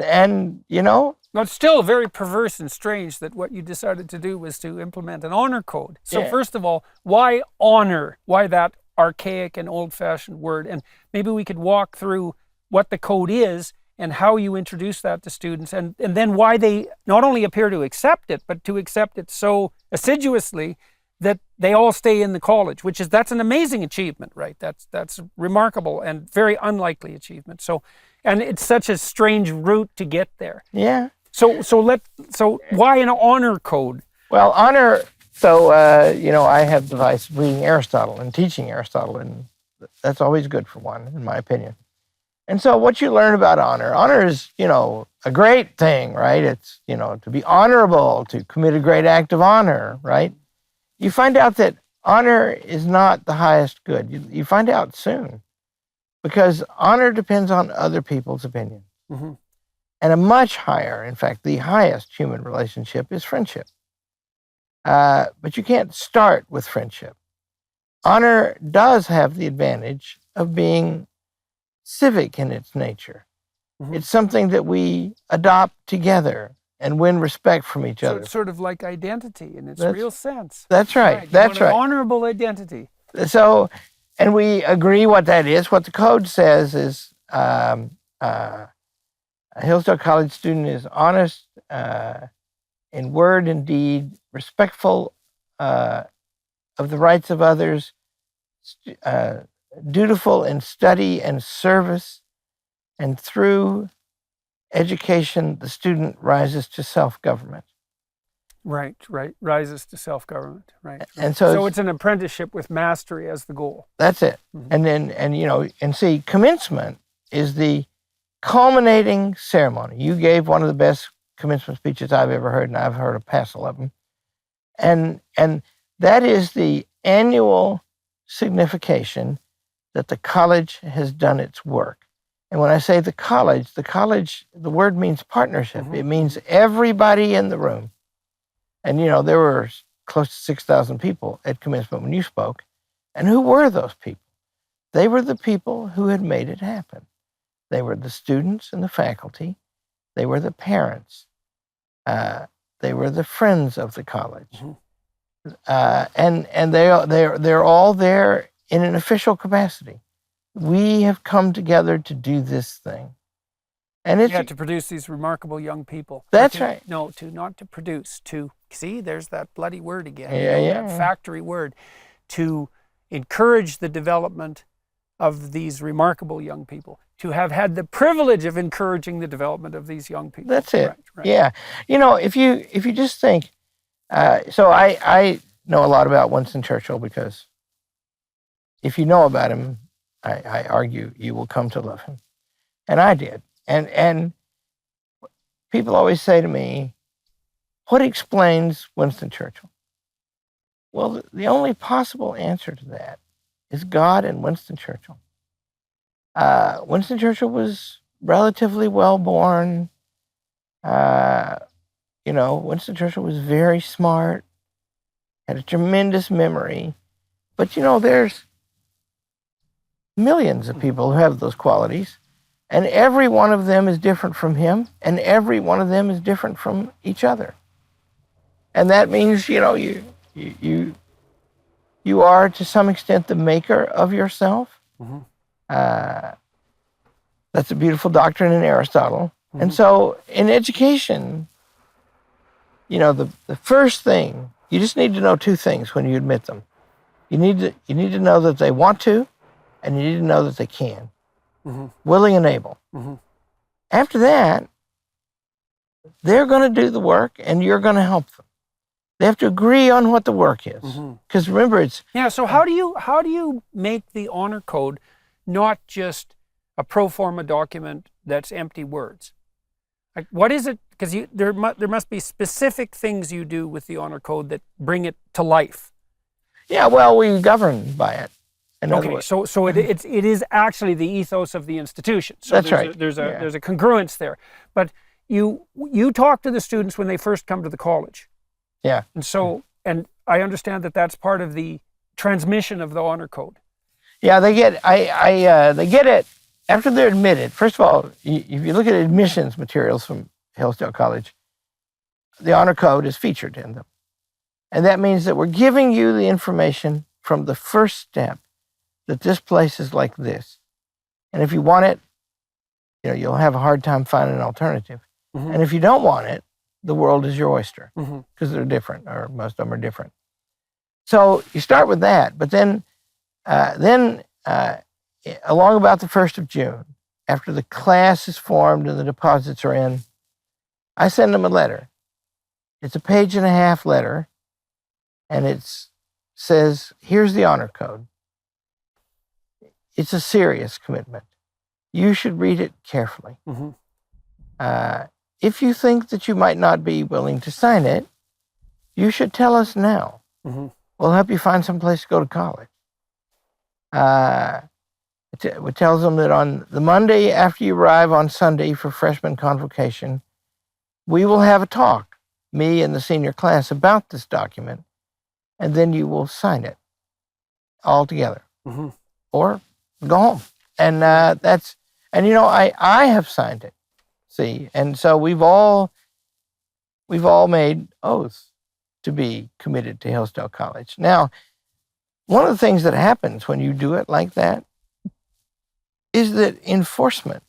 But it's still very perverse and strange that what you decided to do was to implement an honor code. So first of all, why honor? Why that archaic and old-fashioned word? And maybe we could walk through what the code is and how you introduce that to students, and then why they not only appear to accept it, but to accept it so assiduously that they all stay in the college, that's an amazing achievement, right? That's remarkable and very unlikely achievement. So, and it's such a strange route to get there. Yeah. So why an honor code? Well, honor. So I have the device of reading Aristotle and teaching Aristotle, and that's always good for one, in my opinion. And so what you learn about honor is, a great thing, right? It's, to be honorable, to commit a great act of honor, right? You find out that honor is not the highest good. You find out soon, because honor depends on other people's opinion. And a much higher, in fact, the highest human relationship is friendship. But you can't start with friendship. Honor does have the advantage of being civic in its nature. It's something that we adopt together and win respect from each other. So it's sort of like identity in its real sense. That's right. That's right. An honorable identity. So, and we agree what that is. What the code says is a Hillsdale College student is honest in word and deed, respectful of the rights of others, dutiful in study and service, and through education, the student rises to self-government. Right. Rises to self-government. Right. And so it's an apprenticeship with mastery as the goal. That's it. And then, and see, commencement is the culminating ceremony. You gave one of the best commencement speeches I've ever heard, and I've heard a passel of them. And that is the annual signification that the college has done its work. And when I say the college, the word means partnership. It means everybody in the room. And, there were close to 6,000 people at commencement when you spoke. And who were those people? They were the people who had made it happen. They were the students and the faculty. They were the parents. They were the friends of the college. And they're all there in an official capacity. We have come together to do this thing. And it's to produce these remarkable young people. That's right. No, not to produce, to see, there's that bloody word again. That factory word. To encourage the development of these remarkable young people. To have had the privilege of encouraging the development of these young people. That's it. Right. Yeah. If you just think, so I know a lot about Winston Churchill, because if you know about him, I argue you will come to love him. And I did. And people always say to me, what explains Winston Churchill? Well, the only possible answer to that is God and Winston Churchill. Winston Churchill was relatively well-born. Winston Churchill was very smart, had a tremendous memory. But, there's millions of people who have those qualities. And every one of them is different from him, and every one of them is different from each other. And that means, you are to some extent the maker of yourself. That's a beautiful doctrine in Aristotle. And so in education, the first thing, you just need to know two things when you admit them. You need to know that they want to, and you need to know that they can. Willing and able. After that, they're going to do the work, and you're going to help them. They have to agree on what the work is. Because remember, it's... Yeah, so how do you make the honor code not just a pro forma document that's empty words? Like, what is it? Because there must be specific things you do with the honor code that bring it to life. Yeah, well, we govern by it. Okay, so it is actually the ethos of the institution. So that's right. There's a congruence there. But you talk to the students when they first come to the college. Yeah. And I understand that that's part of the transmission of the honor code. Yeah, they get it after they're admitted. First of all, if you look at admissions materials from Hillsdale College, the honor code is featured in them. And that means that we're giving you the information from the first step that this place is like this. And if you want it, you'll have a hard time finding an alternative. And if you don't want it, the world is your oyster, because they're different, or most of them are different. So you start with that, but then along about the 1st of June, after the class is formed and the deposits are in, I send them a letter. It's a 1.5-page letter, and it says, here's the honor code. It's a serious commitment. You should read it carefully. If you think that you might not be willing to sign it, you should tell us now. We'll help you find some place to go to college. It tells them that on the Monday after you arrive on Sunday for freshman convocation, we will have a talk, me and the senior class, about this document, and then you will sign it all together. Or go home. And I have signed it. See, and so we've all made oaths to be committed to Hillsdale College. Now, one of the things that happens when you do it like that is that enforcement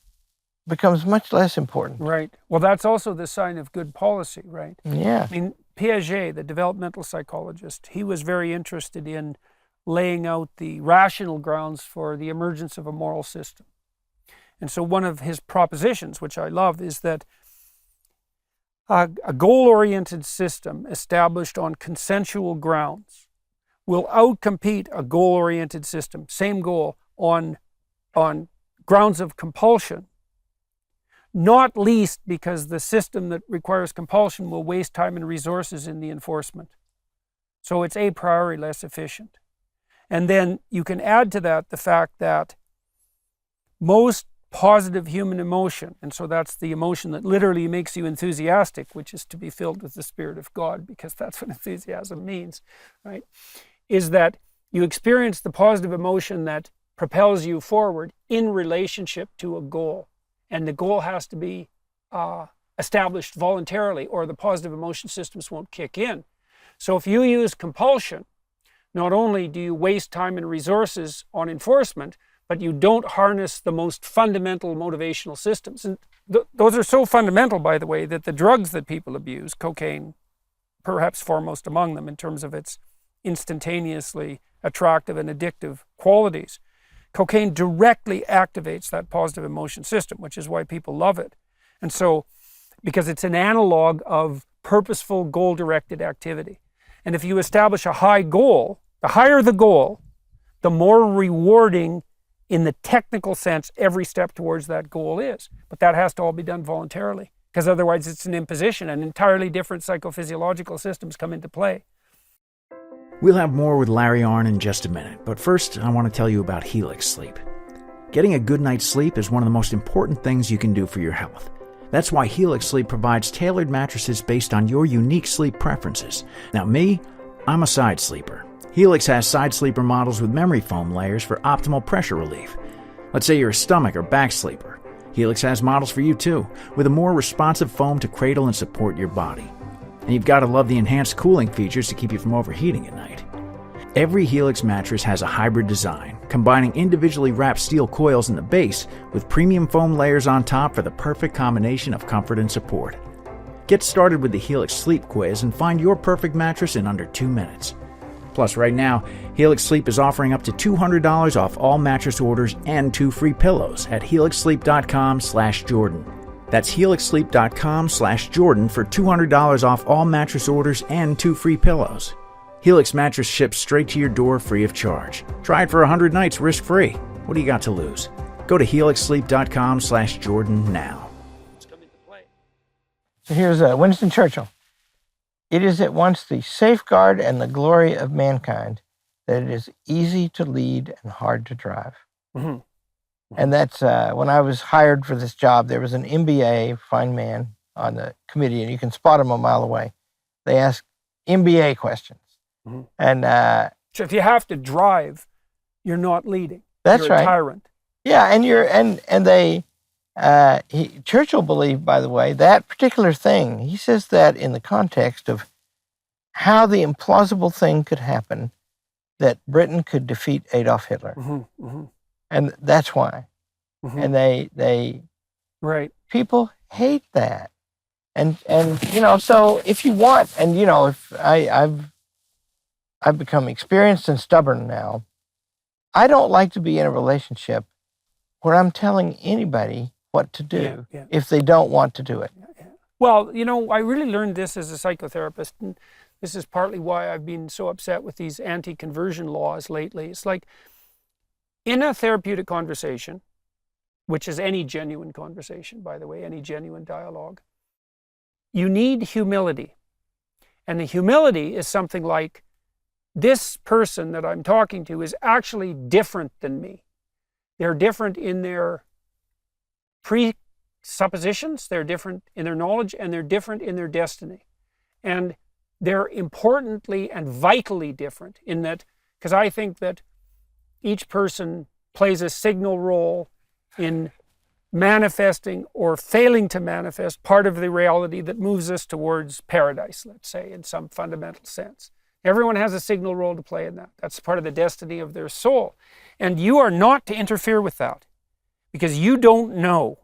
becomes much less important. Right. Well, that's also the sign of good policy, right? Yeah. I mean, Piaget, the developmental psychologist, he was very interested in laying out the rational grounds for the emergence of a moral system. And so one of his propositions, which I love, is that a goal-oriented system established on consensual grounds will outcompete a goal-oriented system, same goal, on grounds of compulsion, not least because the system that requires compulsion will waste time and resources in the enforcement. So it's a priori less efficient. And then you can add to that the fact that most positive human emotion, and so that's the emotion that literally makes you enthusiastic, which is to be filled with the Spirit of God, because that's what enthusiasm means, right? Is that you experience the positive emotion that propels you forward in relationship to a goal. And the goal has to be established voluntarily, or the positive emotion systems won't kick in. So if you use compulsion, not only do you waste time and resources on enforcement, but you don't harness the most fundamental motivational systems. And those are so fundamental, by the way, that the drugs that people abuse, cocaine, perhaps foremost among them in terms of its instantaneously attractive and addictive qualities, cocaine directly activates that positive emotion system, which is why people love it. And so, because it's an analog of purposeful, goal-directed activity. And if you establish a high goal, the higher the goal, the more rewarding in the technical sense every step towards that goal is. But that has to all be done voluntarily, because otherwise it's an imposition and entirely different psychophysiological systems come into play. We'll have more with Larry Arnn in just a minute, but first I want to tell you about Helix Sleep. Getting a good night's sleep is one of the most important things you can do for your health. That's why Helix Sleep provides tailored mattresses based on your unique sleep preferences. Now me, I'm a side sleeper. Helix has side sleeper models with memory foam layers for optimal pressure relief. Let's say you're a stomach or back sleeper. Helix has models for you too, with a more responsive foam to cradle and support your body. And you've got to love the enhanced cooling features to keep you from overheating at night. Every Helix mattress has a hybrid design, combining individually wrapped steel coils in the base with premium foam layers on top for the perfect combination of comfort and support. Get started with the Helix Sleep Quiz and find your perfect mattress in under 2 minutes. Plus, right now, Helix Sleep is offering up to $200 off all mattress orders and 2 free pillows at helixsleep.com/Jordan. That's helixsleep.com/Jordan for $200 off all mattress orders and 2 free pillows. Helix mattress ships straight to your door free of charge. Try it for 100 nights risk-free. What do you got to lose? Go to helixsleep.com/Jordan now. So here's Winston Churchill. It is at once the safeguard and the glory of mankind that it is easy to lead and hard to drive. Mm-hmm. And that's when I was hired for this job, there was an MBA, fine man, on the committee, and you can spot him a mile away. They ask MBA questions. Mm-hmm. And so if you have to drive, you're not leading. That's you're right. a tyrant. Yeah, and they Churchill believed, by the way, that particular thing. He says that in the context of how the implausible thing could happen that Britain could defeat Adolf Hitler, Mm-hmm. Mm-hmm. and that's why. Mm-hmm. And they right. people hate that, and so if you want, and if I've become experienced and stubborn now. I don't like to be in a relationship where I'm telling anybody what to do if they don't want to do it. Yeah. Well, I really learned this as a psychotherapist, and this is partly why I've been so upset with these anti-conversion laws lately. It's like, in a therapeutic conversation, which is any genuine conversation, by the way, any genuine dialogue, you need humility. And the humility is something like, this person that I'm talking to is actually different than me. They're different in their presuppositions, they're different in their knowledge, and they're different in their destiny. And they're importantly and vitally different in that, because I think that each person plays a signal role in manifesting or failing to manifest part of the reality that moves us towards paradise, let's say, in some fundamental sense. Everyone has a signal role to play in that. That's part of the destiny of their soul. And you are not to interfere with that because you don't know.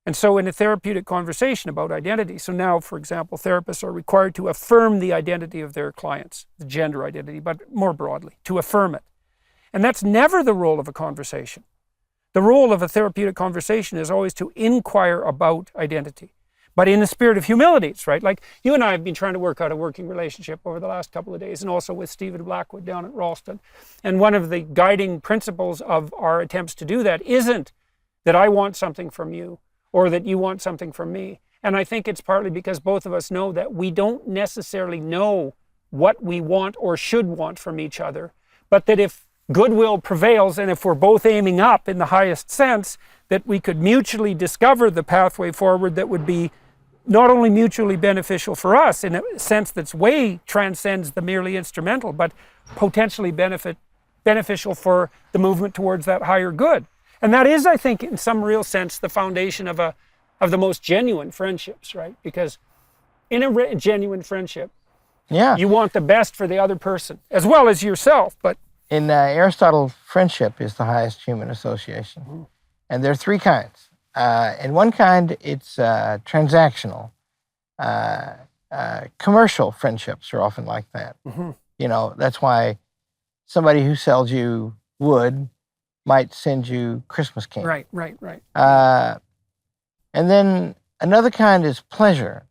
And so in a therapeutic conversation about identity, so now, for example, therapists are required to affirm the identity of their clients, the gender identity, but more broadly, to affirm it. And that's never the role of a conversation. The role of a therapeutic conversation is always to inquire about identity. But in the spirit of humility, it's right. Like you and I have been trying to work out a working relationship over the last couple of days, and also with Stephen Blackwood down at Ralston. And one of the guiding principles of our attempts to do that isn't that I want something from you or that you want something from me. And I think it's partly because both of us know that we don't necessarily know what we want or should want from each other, but that if goodwill prevails and if we're both aiming up in the highest sense, that we could mutually discover the pathway forward that would be not only mutually beneficial for us in a sense that's way transcends the merely instrumental, but potentially beneficial for the movement towards that higher good. And that is, I think, in some real sense, the foundation of the most genuine friendships, right? Because in a genuine friendship, you want the best for the other person as well as yourself. But in Aristotle, friendship is the highest human association. Mm-hmm. And there are 3 kinds. In one kind, it's transactional. Commercial friendships are often like that. Mm-hmm. That's why somebody who sells you wood might send you Christmas candy. Right. And then another kind is pleasure.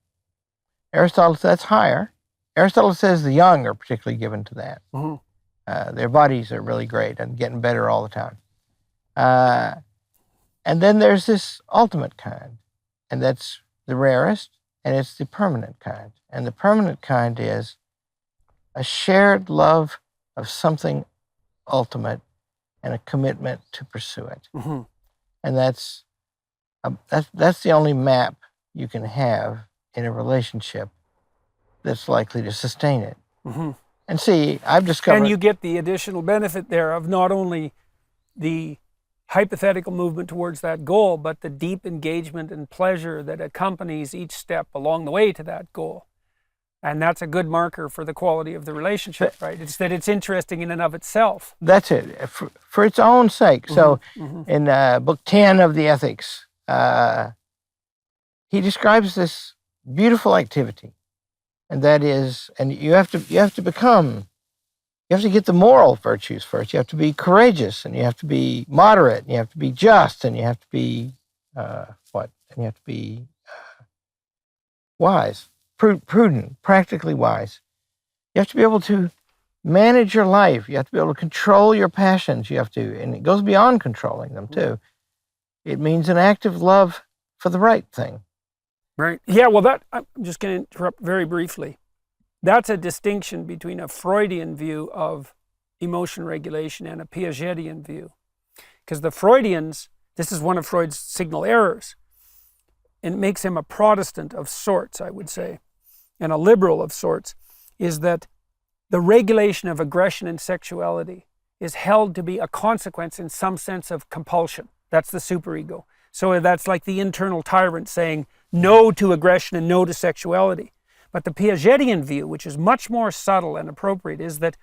Aristotle, that's higher. Aristotle says the young are particularly given to that. Mm-hmm. Their bodies are really great and getting better all the time. And then there's this ultimate kind, and that's the rarest, and it's the permanent kind. And the permanent kind is a shared love of something ultimate and a commitment to pursue it. Mm-hmm. And that's the only map you can have in a relationship that's likely to sustain it. Mm-hmm. And see, I've discovered... And you get the additional benefit there of not only the hypothetical movement towards that goal, but the deep engagement and pleasure that accompanies each step along the way to that goal. And that's a good marker for the quality of the relationship, right? It's that it's interesting in and of itself. That's it, for its own sake. So in book 10 of the Ethics, he describes this beautiful activity. And that is, and you have to get the moral virtues first. You have to be courageous, and you have to be moderate, and you have to be just, and you have to be, And you have to be wise. Prudent, practically wise. You have to be able to manage your life. You have to be able to control your passions. You have to, and it goes beyond controlling them too. It means an active love for the right thing. Right. Yeah, well, I'm just going to interrupt very briefly. That's a distinction between a Freudian view of emotion regulation and a Piagetian view. Because the Freudians, this is one of Freud's signal errors, and it makes him a Protestant of sorts, I would say, and a liberal of sorts, is that the regulation of aggression and sexuality is held to be a consequence in some sense of compulsion. That's the superego. So that's like the internal tyrant saying no to aggression and no to sexuality. But the Piagetian view, which is much more subtle and appropriate, is that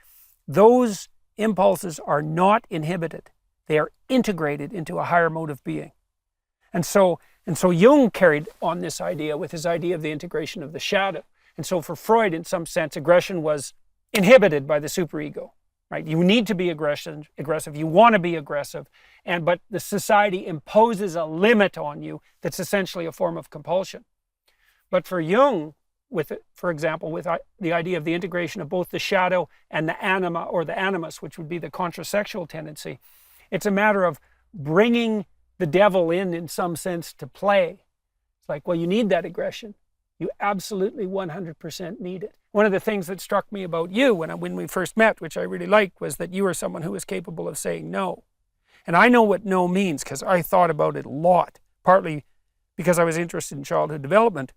those impulses are not inhibited. They are integrated into a higher mode of being. And so Jung carried on this idea with his idea of the integration of the shadow. And so for Freud, in some sense, aggression was inhibited by the superego, right? You need to be aggressive, you want to be aggressive, but the society imposes a limit on you that's essentially a form of compulsion. But for Jung, for example, with the idea of the integration of both the shadow and the anima or the animus, which would be the contrasexual tendency, it's a matter of bringing the devil in some sense to play. It's like, well, you need that aggression. You absolutely 100% need it. One of the things that struck me about you when we first met, which I really liked, was that you were someone who was capable of saying no. And I know what no means because I thought about it a lot, partly because I was interested in childhood development.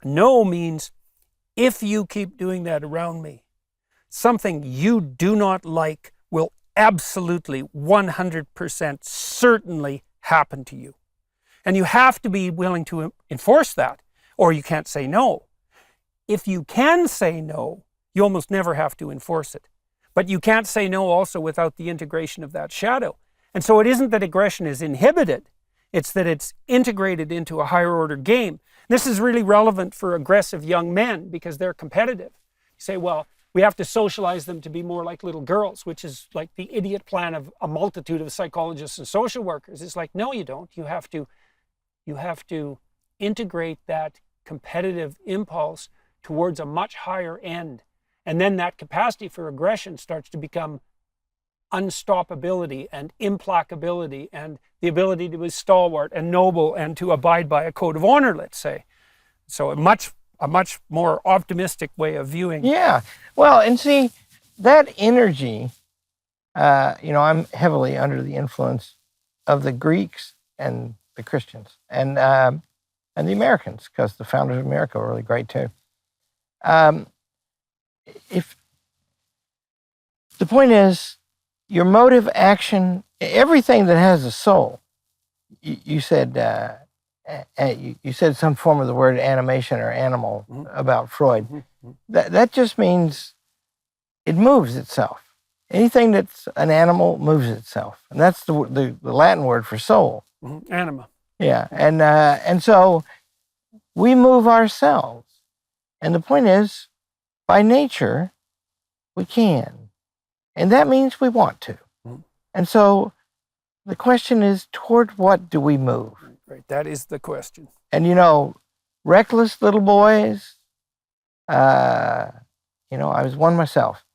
No means, if you keep doing that around me, something you do not like will absolutely 100% certainly happen to you. And you have to be willing to enforce that, or you can't say no. If you can say no, you almost never have to enforce it. But you can't say no also without the integration of that shadow. And so it isn't that aggression is inhibited, it's that it's integrated into a higher order game. This is really relevant for aggressive young men because they're competitive. You say, well, we have to socialize them to be more like little girls, which is like the idiot plan of a multitude of psychologists and social workers. It's like, no, you don't. You have to integrate that competitive impulse towards a much higher end. And then that capacity for aggression starts to become unstoppability and implacability and the ability to be stalwart and noble and to abide by a code of honor, let's say. So a much more optimistic way of viewing. Yeah. Well, and see, that energy, I'm heavily under the influence of the Greeks and the Christians and the Americans, because the founders of America were really great too. If the point is, your motive, action, everything that has a soul. You said you said some form of the word animation or animal about Freud. That just means it moves itself. Anything that's an animal moves itself, and that's the Latin word for soul. Anima. Yeah, and so we move ourselves, and the point is, by nature, we can, and that means we want to, and so the question is, toward what do we move? Right, that is the question. And reckless little boys. I was one myself.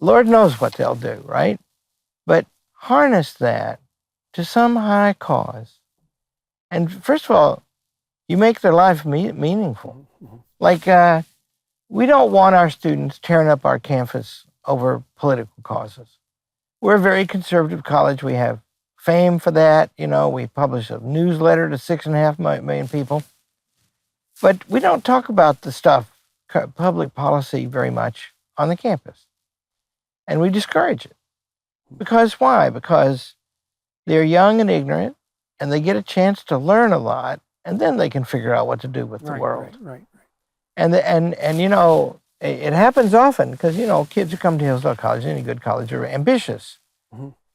Lord knows what they'll do, right? But harness that to some high cause. And first of all, you make their life meaningful. Like, we don't want our students tearing up our campus over political causes. We're a very conservative college. We have fame for that. We publish a newsletter to 6.5 million people. But we don't talk about the stuff, public policy, very much on the campus. And we discourage it. Because why? Because they're young and ignorant, and they get a chance to learn a lot, and then they can figure out what to do with the world. Right. And you know, it happens often because, you know, kids who come to Hillsdale College, any good college, are ambitious.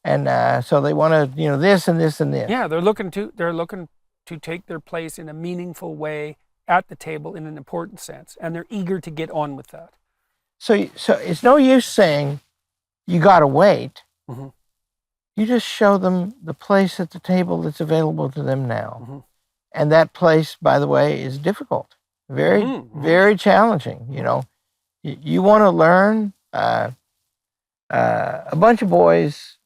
And so they want to, you know, this and this and this. Yeah, they're looking to take their place in a meaningful way at the table in an important sense, and they're eager to get on with that. So it's no use saying you got to wait. You just show them the place at the table that's available to them now. And that place, by the way, is difficult, very challenging. You know, you want to learn. A bunch of boys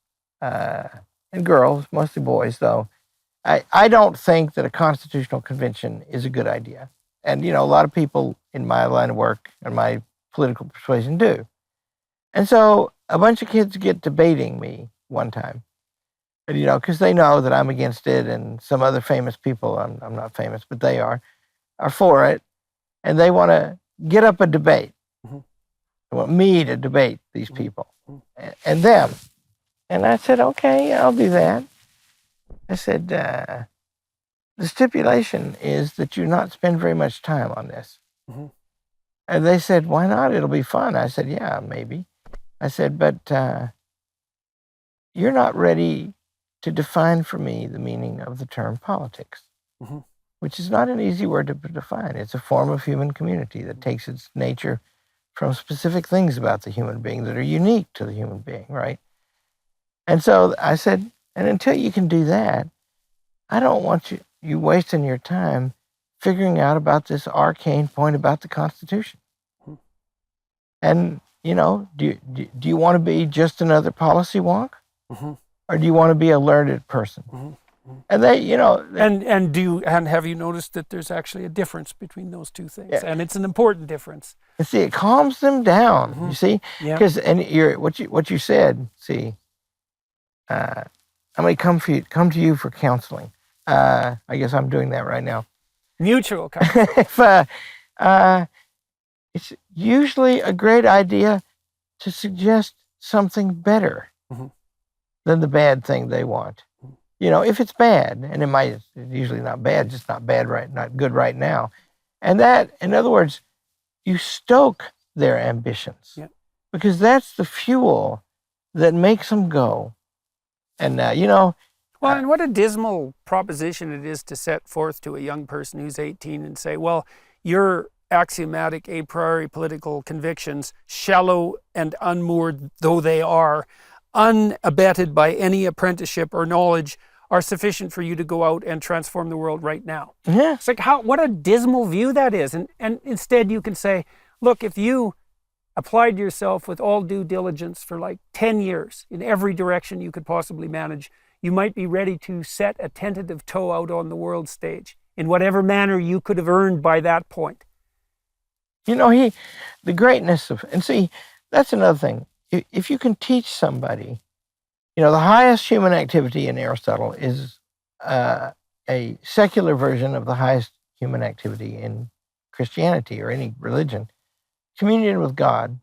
and girls, mostly boys, though. I don't think that a constitutional convention is a good idea. And, you know, a lot of people in my line of work and my political persuasion do. And so a bunch of kids get debating me one time, and, you know, because they know that I'm against it, and some other famous people, I'm not famous, but they are for it, and they want to get up a debate. They want me to debate these people and them. And I said, okay, I'll do that. I said, the stipulation is that you not spend very much time on this. And they said, why not? It'll be fun. I said, yeah, maybe. I said, but you're not ready to define for me the meaning of the term politics, which is not an easy word to define. It's a form of human community that takes its nature from specific things about the human being that are unique to the human being, right? And so I said, and until you can do that, I don't want you wasting your time figuring out about this arcane point about the Constitution. And, you know, do you want to be just another policy wonk? Or do you want to be a learned person? And they, you know... And have you noticed that there's actually a difference between those two things? Yeah. And it's an important difference. And see, it calms them down, you see? Because, and what you said, see, I'm going to come to you for counseling. I guess I'm doing that right now. Mutual counseling. It's usually a great idea to suggest something better than the bad thing they want. You know, if it's bad, and it's usually not bad, just not good right now. And that, in other words, you stoke their ambitions, because that's the fuel that makes them go. And, you know... Well, and what a dismal proposition it is to set forth to a young person who's 18 and say, well, your axiomatic a priori political convictions, shallow and unmoored though they are, unabetted by any apprenticeship or knowledge, are sufficient for you to go out and transform the world right now. It's like, what a dismal view that is. And instead you can say, look, if you applied yourself with all due diligence for like 10 years in every direction you could possibly manage, you might be ready to set a tentative toe out on the world stage in whatever manner you could have earned by that point. You know, the greatness of, and see, that's another thing. If you can teach somebody, you know, the highest human activity in Aristotle is a secular version of the highest human activity in Christianity or any religion, communion with God.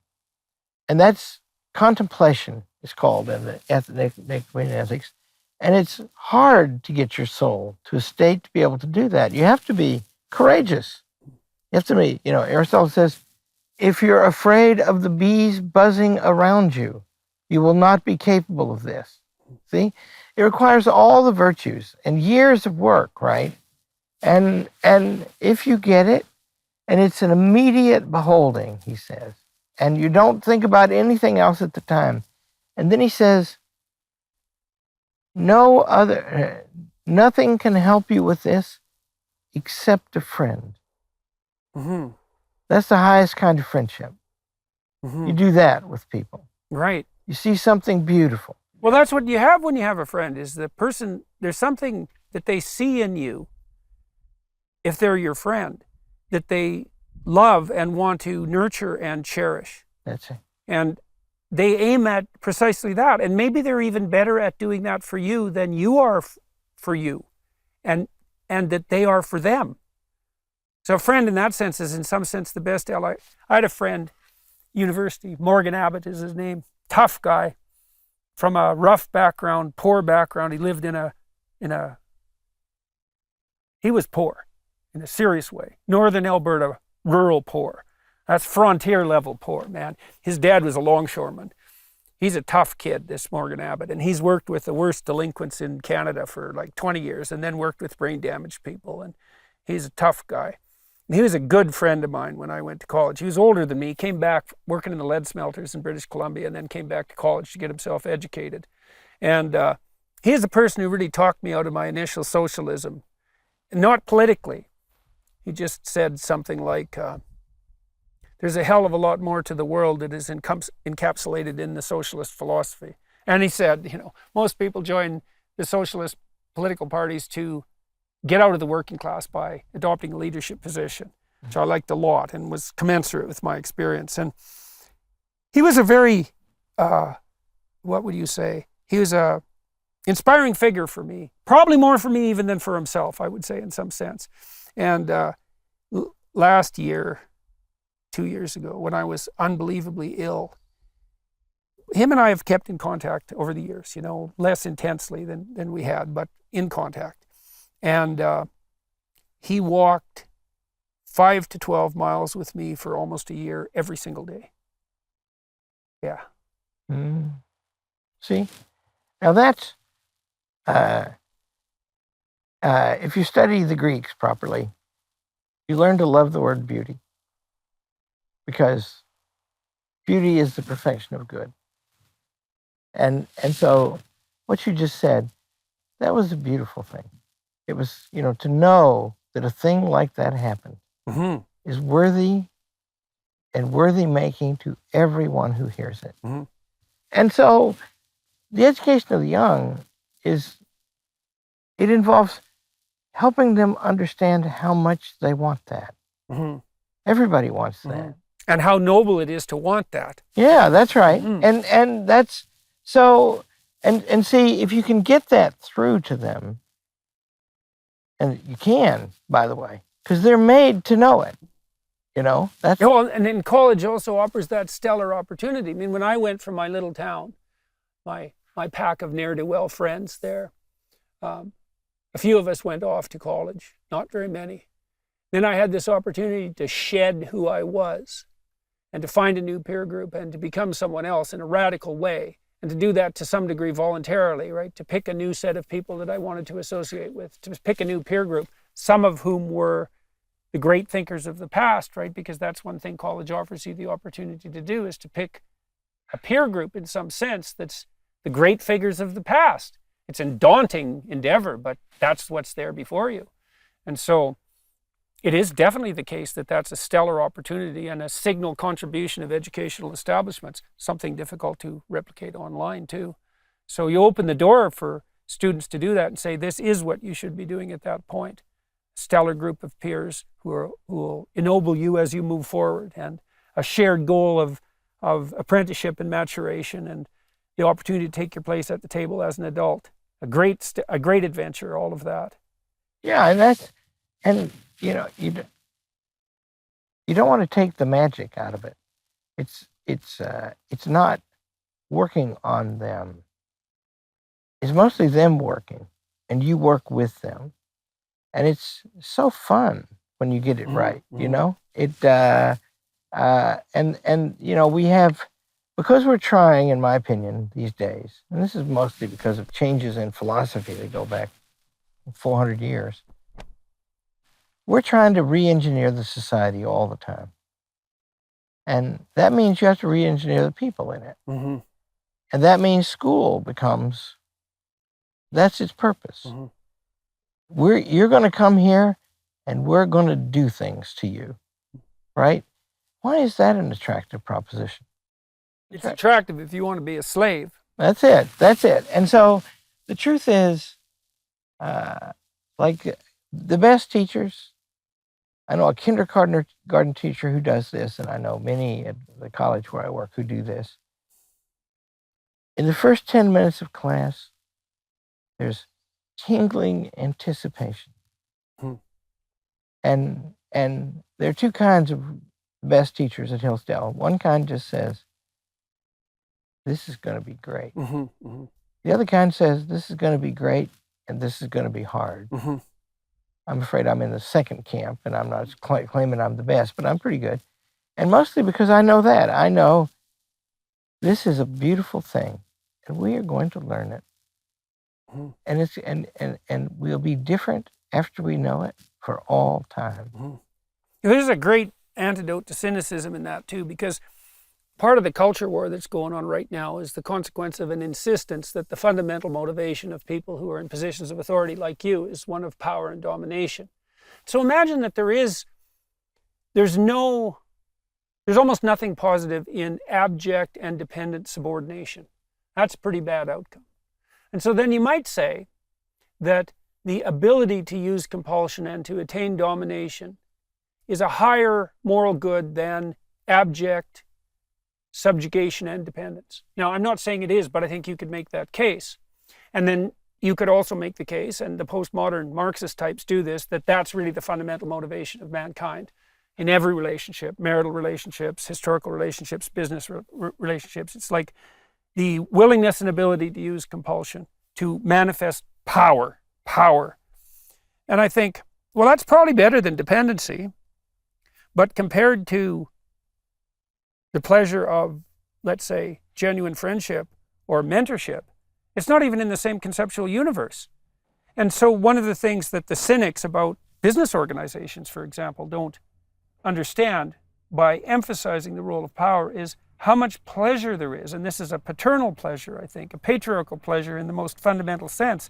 And that's contemplation, is called in the ethics. And it's hard to get your soul to a state to be able to do that. You have to be courageous. You have to be, you know, Aristotle says, if you're afraid of the bees buzzing around you, you will not be capable of this. See? It requires all the virtues and years of work, right? And if you get it, and it's an immediate beholding, he says, and you don't think about anything else at the time. And then he says, nothing can help you with this except a friend. That's the highest kind of friendship. You do that with people. Right. You see something beautiful. Well, that's what you have when you have a friend, is the person, there's something that they see in you, if they're your friend, that they love and want to nurture and cherish. That's it. And they aim at precisely that. And maybe they're even better at doing that for you than you are for you, and that they are for them. So a friend in that sense is in some sense the best ally. I had a friend, university, Morgan Abbott is his name, tough guy, from a rough background, poor background. He lived he was poor in a serious way. Northern Alberta, rural poor. That's frontier level poor, man. His dad was a longshoreman. He's a tough kid, this Morgan Abbott, and he's worked with the worst delinquents in Canada for like 20 years and then worked with brain damaged people, and he's a tough guy. And he was a good friend of mine when I went to college. He was older than me, came back working in the lead smelters in British Columbia, and then came back to college to get himself educated. And he's the person who really talked me out of my initial socialism. Not politically. He just said something like, there's a hell of a lot more to the world that is encapsulated in the socialist philosophy. And he said, you know, most people join the socialist political parties to get out of the working class by adopting a leadership position, which I liked a lot and was commensurate with my experience. And he was a very, what would you say? He was a inspiring figure for me, probably more for me even than for himself, I would say, in some sense. And last year, 2 years ago, when I was unbelievably ill, him and I have kept in contact over the years, you know, less intensely than we had, but in contact. And he walked 5 to 12 miles with me for almost a year, every single day. Yeah. See? Now that's, if you study the Greeks properly, you learn to love the word beauty, because beauty is the perfection of good. And so what you just said, that was a beautiful thing. It was, you know, to know that a thing like that happened is worthy and worthy making to everyone who hears it. And so the education of the young it involves helping them understand how much they want that. Everybody wants that. And how noble it is to want that. Yeah, that's right. And that's so, and see, if you can get that through to them, and you can, by the way, because they're made to know it. You know, that's. Well, and then college also offers that stellar opportunity. I mean, when I went from my little town, my pack of ne'er-do-well friends there, a few of us went off to college, not very many. Then I had this opportunity to shed who I was and to find a new peer group and to become someone else in a radical way, and to do that to some degree voluntarily, right? To pick a new set of people that I wanted to associate with, to pick a new peer group, some of whom were the great thinkers of the past, right? Because that's one thing college offers you the opportunity to do, is to pick a peer group in some sense that's the great figures of the past. It's a daunting endeavor, but that's what's there before you. And so it is definitely the case that that's a stellar opportunity and a signal contribution of educational establishments, something difficult to replicate online too. So you open the door for students to do that and say, this is what you should be doing at that point. A stellar group of peers who will ennoble you as you move forward, and a shared goal of apprenticeship and maturation, and the opportunity to take your place at the table as an adult. A great adventure, all of that. Yeah, and you know, you don't want to take the magic out of it. It's not working on them. It's mostly them working, and you work with them, and it's so fun when you get it right. You know, and you know, we have, because we're trying, in my opinion, these days, and this is mostly because of changes in philosophy that go back 400 years. We're trying to re-engineer the society all the time. And that means you have to re-engineer the people in it. And that means school becomes, that's its purpose. You're going to come here and we're going to do things to you, right? Why is that an attractive proposition? It's attractive if you want to be a slave. That's it. And so the truth is, like the best teachers, I know a kindergarten teacher who does this, and I know many at the college where I work who do this. In the first 10 minutes of class, there's tingling anticipation. And there are two kinds of best teachers at Hillsdale. One kind just says, this is going to be great. Mm-hmm. Mm-hmm. The other kind says, this is going to be great, and this is going to be hard. Mm-hmm. I'm afraid I'm in the second camp, and I'm not claiming I'm the best, but I'm pretty good. And mostly because I know that. I know this is a beautiful thing, and we are going to learn it. Mm-hmm. And it's and we'll be different after we know it for all time. Mm-hmm. There's a great antidote to cynicism in that too, because part of the culture war that's going on right now is the consequence of an insistence that the fundamental motivation of people who are in positions of authority like you is one of power and domination. So imagine that there's almost nothing positive in abject and dependent subordination. That's a pretty bad outcome. And so then you might say that the ability to use compulsion and to attain domination is a higher moral good than abject subjugation and dependence. Now, I'm not saying it is, but I think you could make that case. And then you could also make the case, and the postmodern Marxist types do this, that that's really the fundamental motivation of mankind in every relationship, marital relationships, historical relationships, business relationships. It's like the willingness and ability to use compulsion to manifest power. And I think, well, that's probably better than dependency, but compared to the pleasure of, let's say, genuine friendship or mentorship, it's not even in the same conceptual universe. And so one of the things that the cynics about business organizations, for example, don't understand by emphasizing the role of power is how much pleasure there is, and this is a paternal pleasure, I think, a patriarchal pleasure in the most fundamental sense,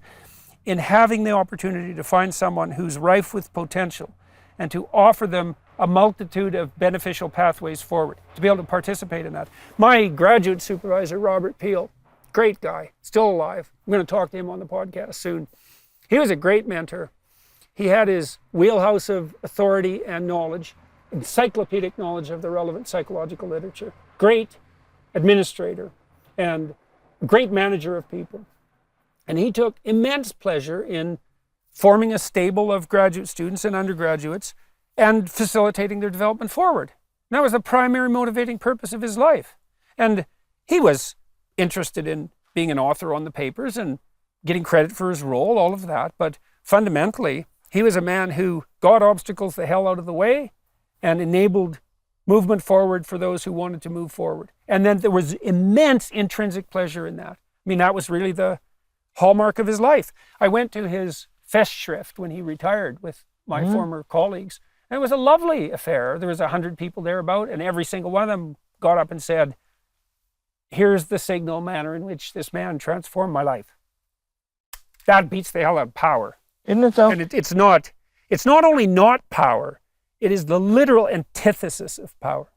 in having the opportunity to find someone who's rife with potential and to offer them a multitude of beneficial pathways forward, to be able to participate in that. My graduate supervisor, Robert Peel, great guy, still alive. I'm going to talk to him on the podcast soon. He was a great mentor. He had his wheelhouse of authority and knowledge, encyclopedic knowledge of the relevant psychological literature, great administrator and great manager of people. And he took immense pleasure in forming a stable of graduate students and undergraduates and facilitating their development forward. And that was the primary motivating purpose of his life. And he was interested in being an author on the papers and getting credit for his role, all of that. But fundamentally, he was a man who got obstacles the hell out of the way and enabled movement forward for those who wanted to move forward. And then there was immense intrinsic pleasure in that. I mean, that was really the hallmark of his life. I went to his Festschrift when he retired with my former colleagues. And it was a lovely affair. There was 100 people there about, and every single one of them got up and said, here's the signal manner in which this man transformed my life. That beats the hell out of power. Isn't it though? And it's not only not power, it is the literal antithesis of power.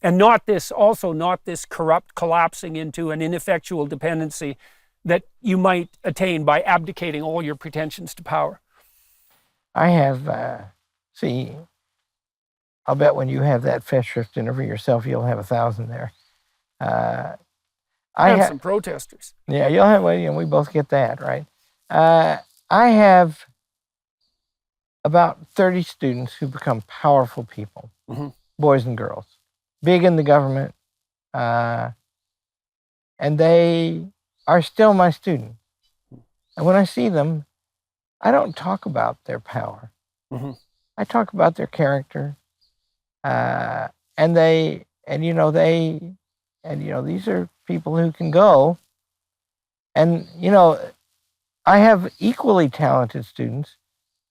And not this corrupt collapsing into an ineffectual dependency that you might attain by abdicating all your pretensions to power. I have, I'll bet when you have that Festschrift dinner for yourself, you'll have 1,000 there. I have some protesters. Yeah, you'll have, well, we both get that, right? I have about 30 students who become powerful people, boys and girls, big in the government, and they are still my students. And when I see them, I don't talk about their power. I talk about their character, and these are people who can go. And I have equally talented students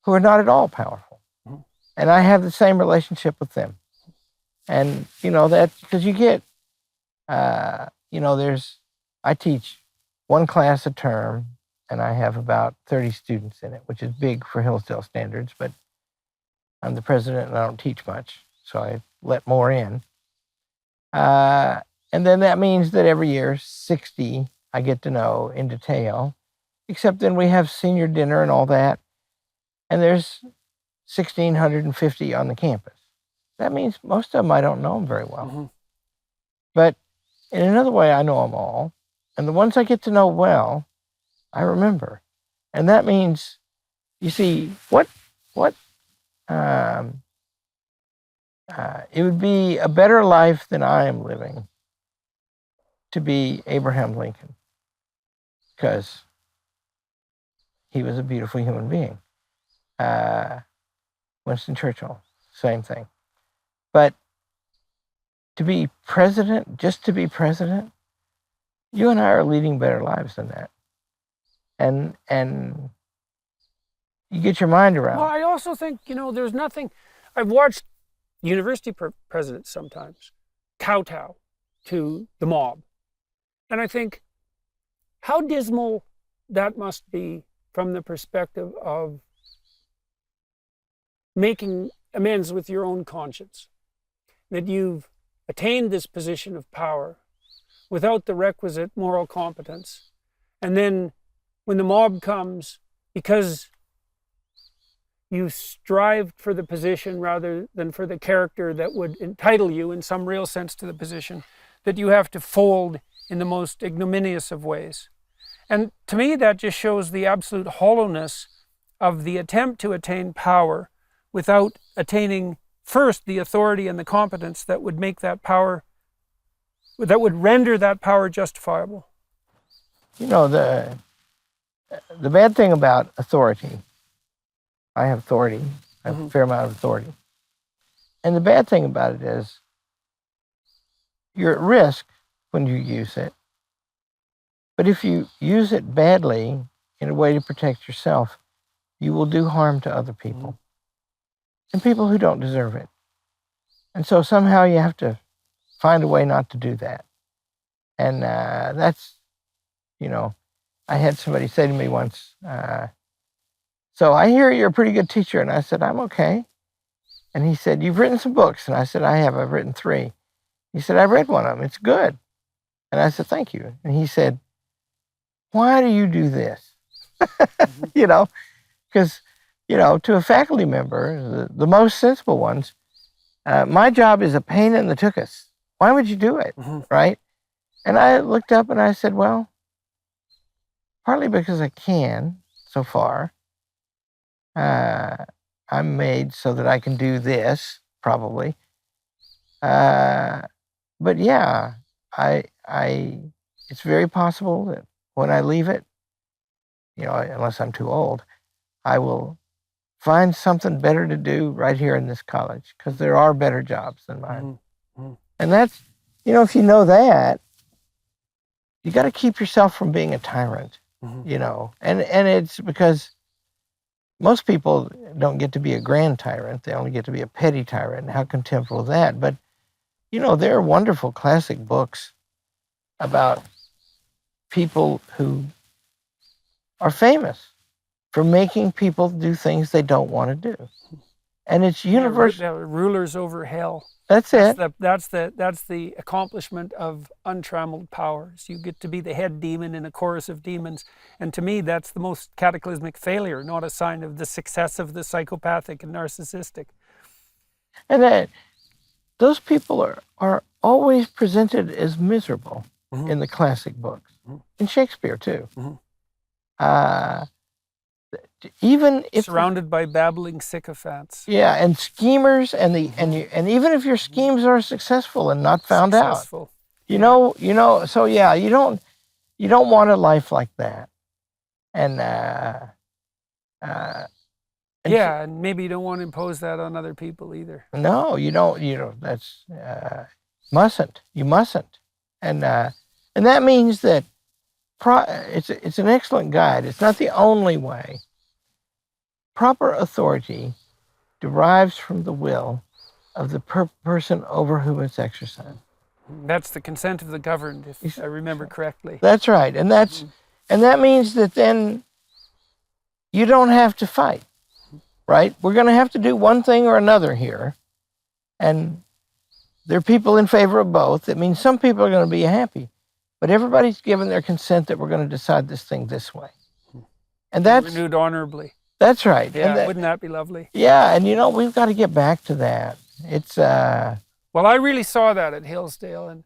who are not at all powerful, and I have the same relationship with them. And that because you get, I teach one class a term, and I have about 30 students in it, which is big for Hillsdale standards, but I'm the president and I don't teach much, so I let more in. And then that means that every year, 60 I get to know in detail, except then we have senior dinner and all that, and there's 1,650 on the campus. That means most of them I don't know them very well. But in another way, I know them all. And the ones I get to know well, I remember. And that means, you see, it would be a better life than I am living to be Abraham Lincoln, because he was a beautiful human being. Winston Churchill, same thing. But to be president, just to be president, you and I are leading better lives than that. And you get your mind around. Well, I also think, there's nothing. I've watched university presidents sometimes kowtow to the mob. And I think how dismal that must be from the perspective of making amends with your own conscience. That you've attained this position of power without the requisite moral competence. And then when the mob comes, because you strived for the position rather than for the character that would entitle you in some real sense to the position, that you have to fold in the most ignominious of ways. And to me, that just shows the absolute hollowness of the attempt to attain power without attaining first the authority and the competence that would make that power, that would render that power justifiable. The bad thing about authority, I have authority, I have a fair amount of authority. And the bad thing about it is you're at risk when you use it. But if you use it badly in a way to protect yourself, you will do harm to other people and people who don't deserve it. And so somehow you have to find a way not to do that. And that's, I had somebody say to me once, so I hear you're a pretty good teacher. And I said, I'm okay. And he said, you've written some books. And I said, I have. I've written 3. He said, I've read one of them. It's good. And I said, thank you. And he said, why do you do this? Because, to a faculty member, the most sensible ones, my job is a pain in the tuchus. Why would you do it, right? And I looked up and I said, well, partly because I can so far. I'm made so that I can do this, probably. But yeah, it's very possible that when I leave it, unless I'm too old, I will find something better to do right here in this college, because there are better jobs than mine. And that's, if you know that, you got to keep yourself from being a tyrant, and it's because most people don't get to be a grand tyrant. They only get to be a petty tyrant. How contemptible is that? But, there are wonderful classic books about people who are famous for making people do things they don't want to do. And it's universal. Rulers over hell. That's it. That's the accomplishment of untrammeled powers. You get to be the head demon in a chorus of demons. And to me, that's the most cataclysmic failure, not a sign of the success of the psychopathic and narcissistic. And those people are always presented as miserable in the classic books. In Shakespeare, too. Even if surrounded by babbling sycophants. Yeah, and schemers, and even if your schemes are successful and not found out, so yeah, you don't want a life like that, and and maybe you don't want to impose that on other people either. No, you don't. That's you mustn't, and that means that it's an excellent guide. It's not the only way. Proper authority derives from the will of the person over whom it's exercised. That's the consent of the governed, if I remember correctly. That's right, and that means that then you don't have to fight, right? We're going to have to do one thing or another here, and there are people in favor of both. It means some people are going to be happy, but everybody's given their consent that we're going to decide this thing this way, and that's renewed honorably. That's right. Yeah, wouldn't that be lovely? Yeah, and we've got to get back to that. It's Well, I really saw that at Hillsdale, and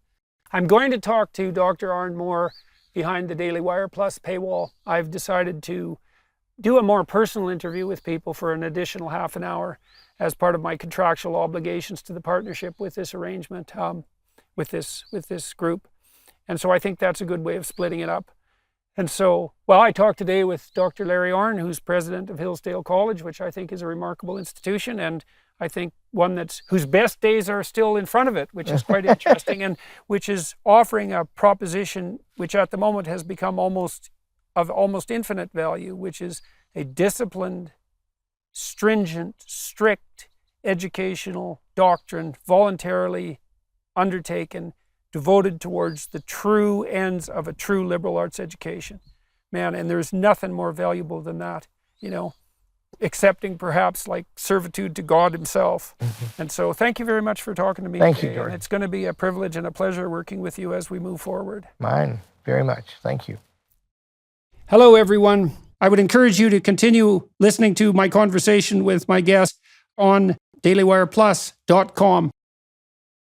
I'm going to talk to Dr. Arnn more behind the Daily Wire Plus paywall. I've decided to do a more personal interview with people for an additional half an hour as part of my contractual obligations to the partnership with this arrangement, with this group. And so I think that's a good way of splitting it up. And so, well, I talked today with Dr. Larry Arnn, who's president of Hillsdale College, which I think is a remarkable institution, and I think one whose best days are still in front of it, which is quite interesting, and which is offering a proposition which at the moment has become almost infinite value, which is a disciplined, stringent, strict educational doctrine, voluntarily undertaken, devoted towards the true ends of a true liberal arts education. Man, and there's nothing more valuable than that, accepting perhaps like servitude to God himself. And so thank you very much for talking to me Thank today. you, Jordan. And it's going to be a privilege and a pleasure working with you as we move forward. Mine, very much. Thank you. Hello, everyone. I would encourage you to continue listening to my conversation with my guest on dailywireplus.com.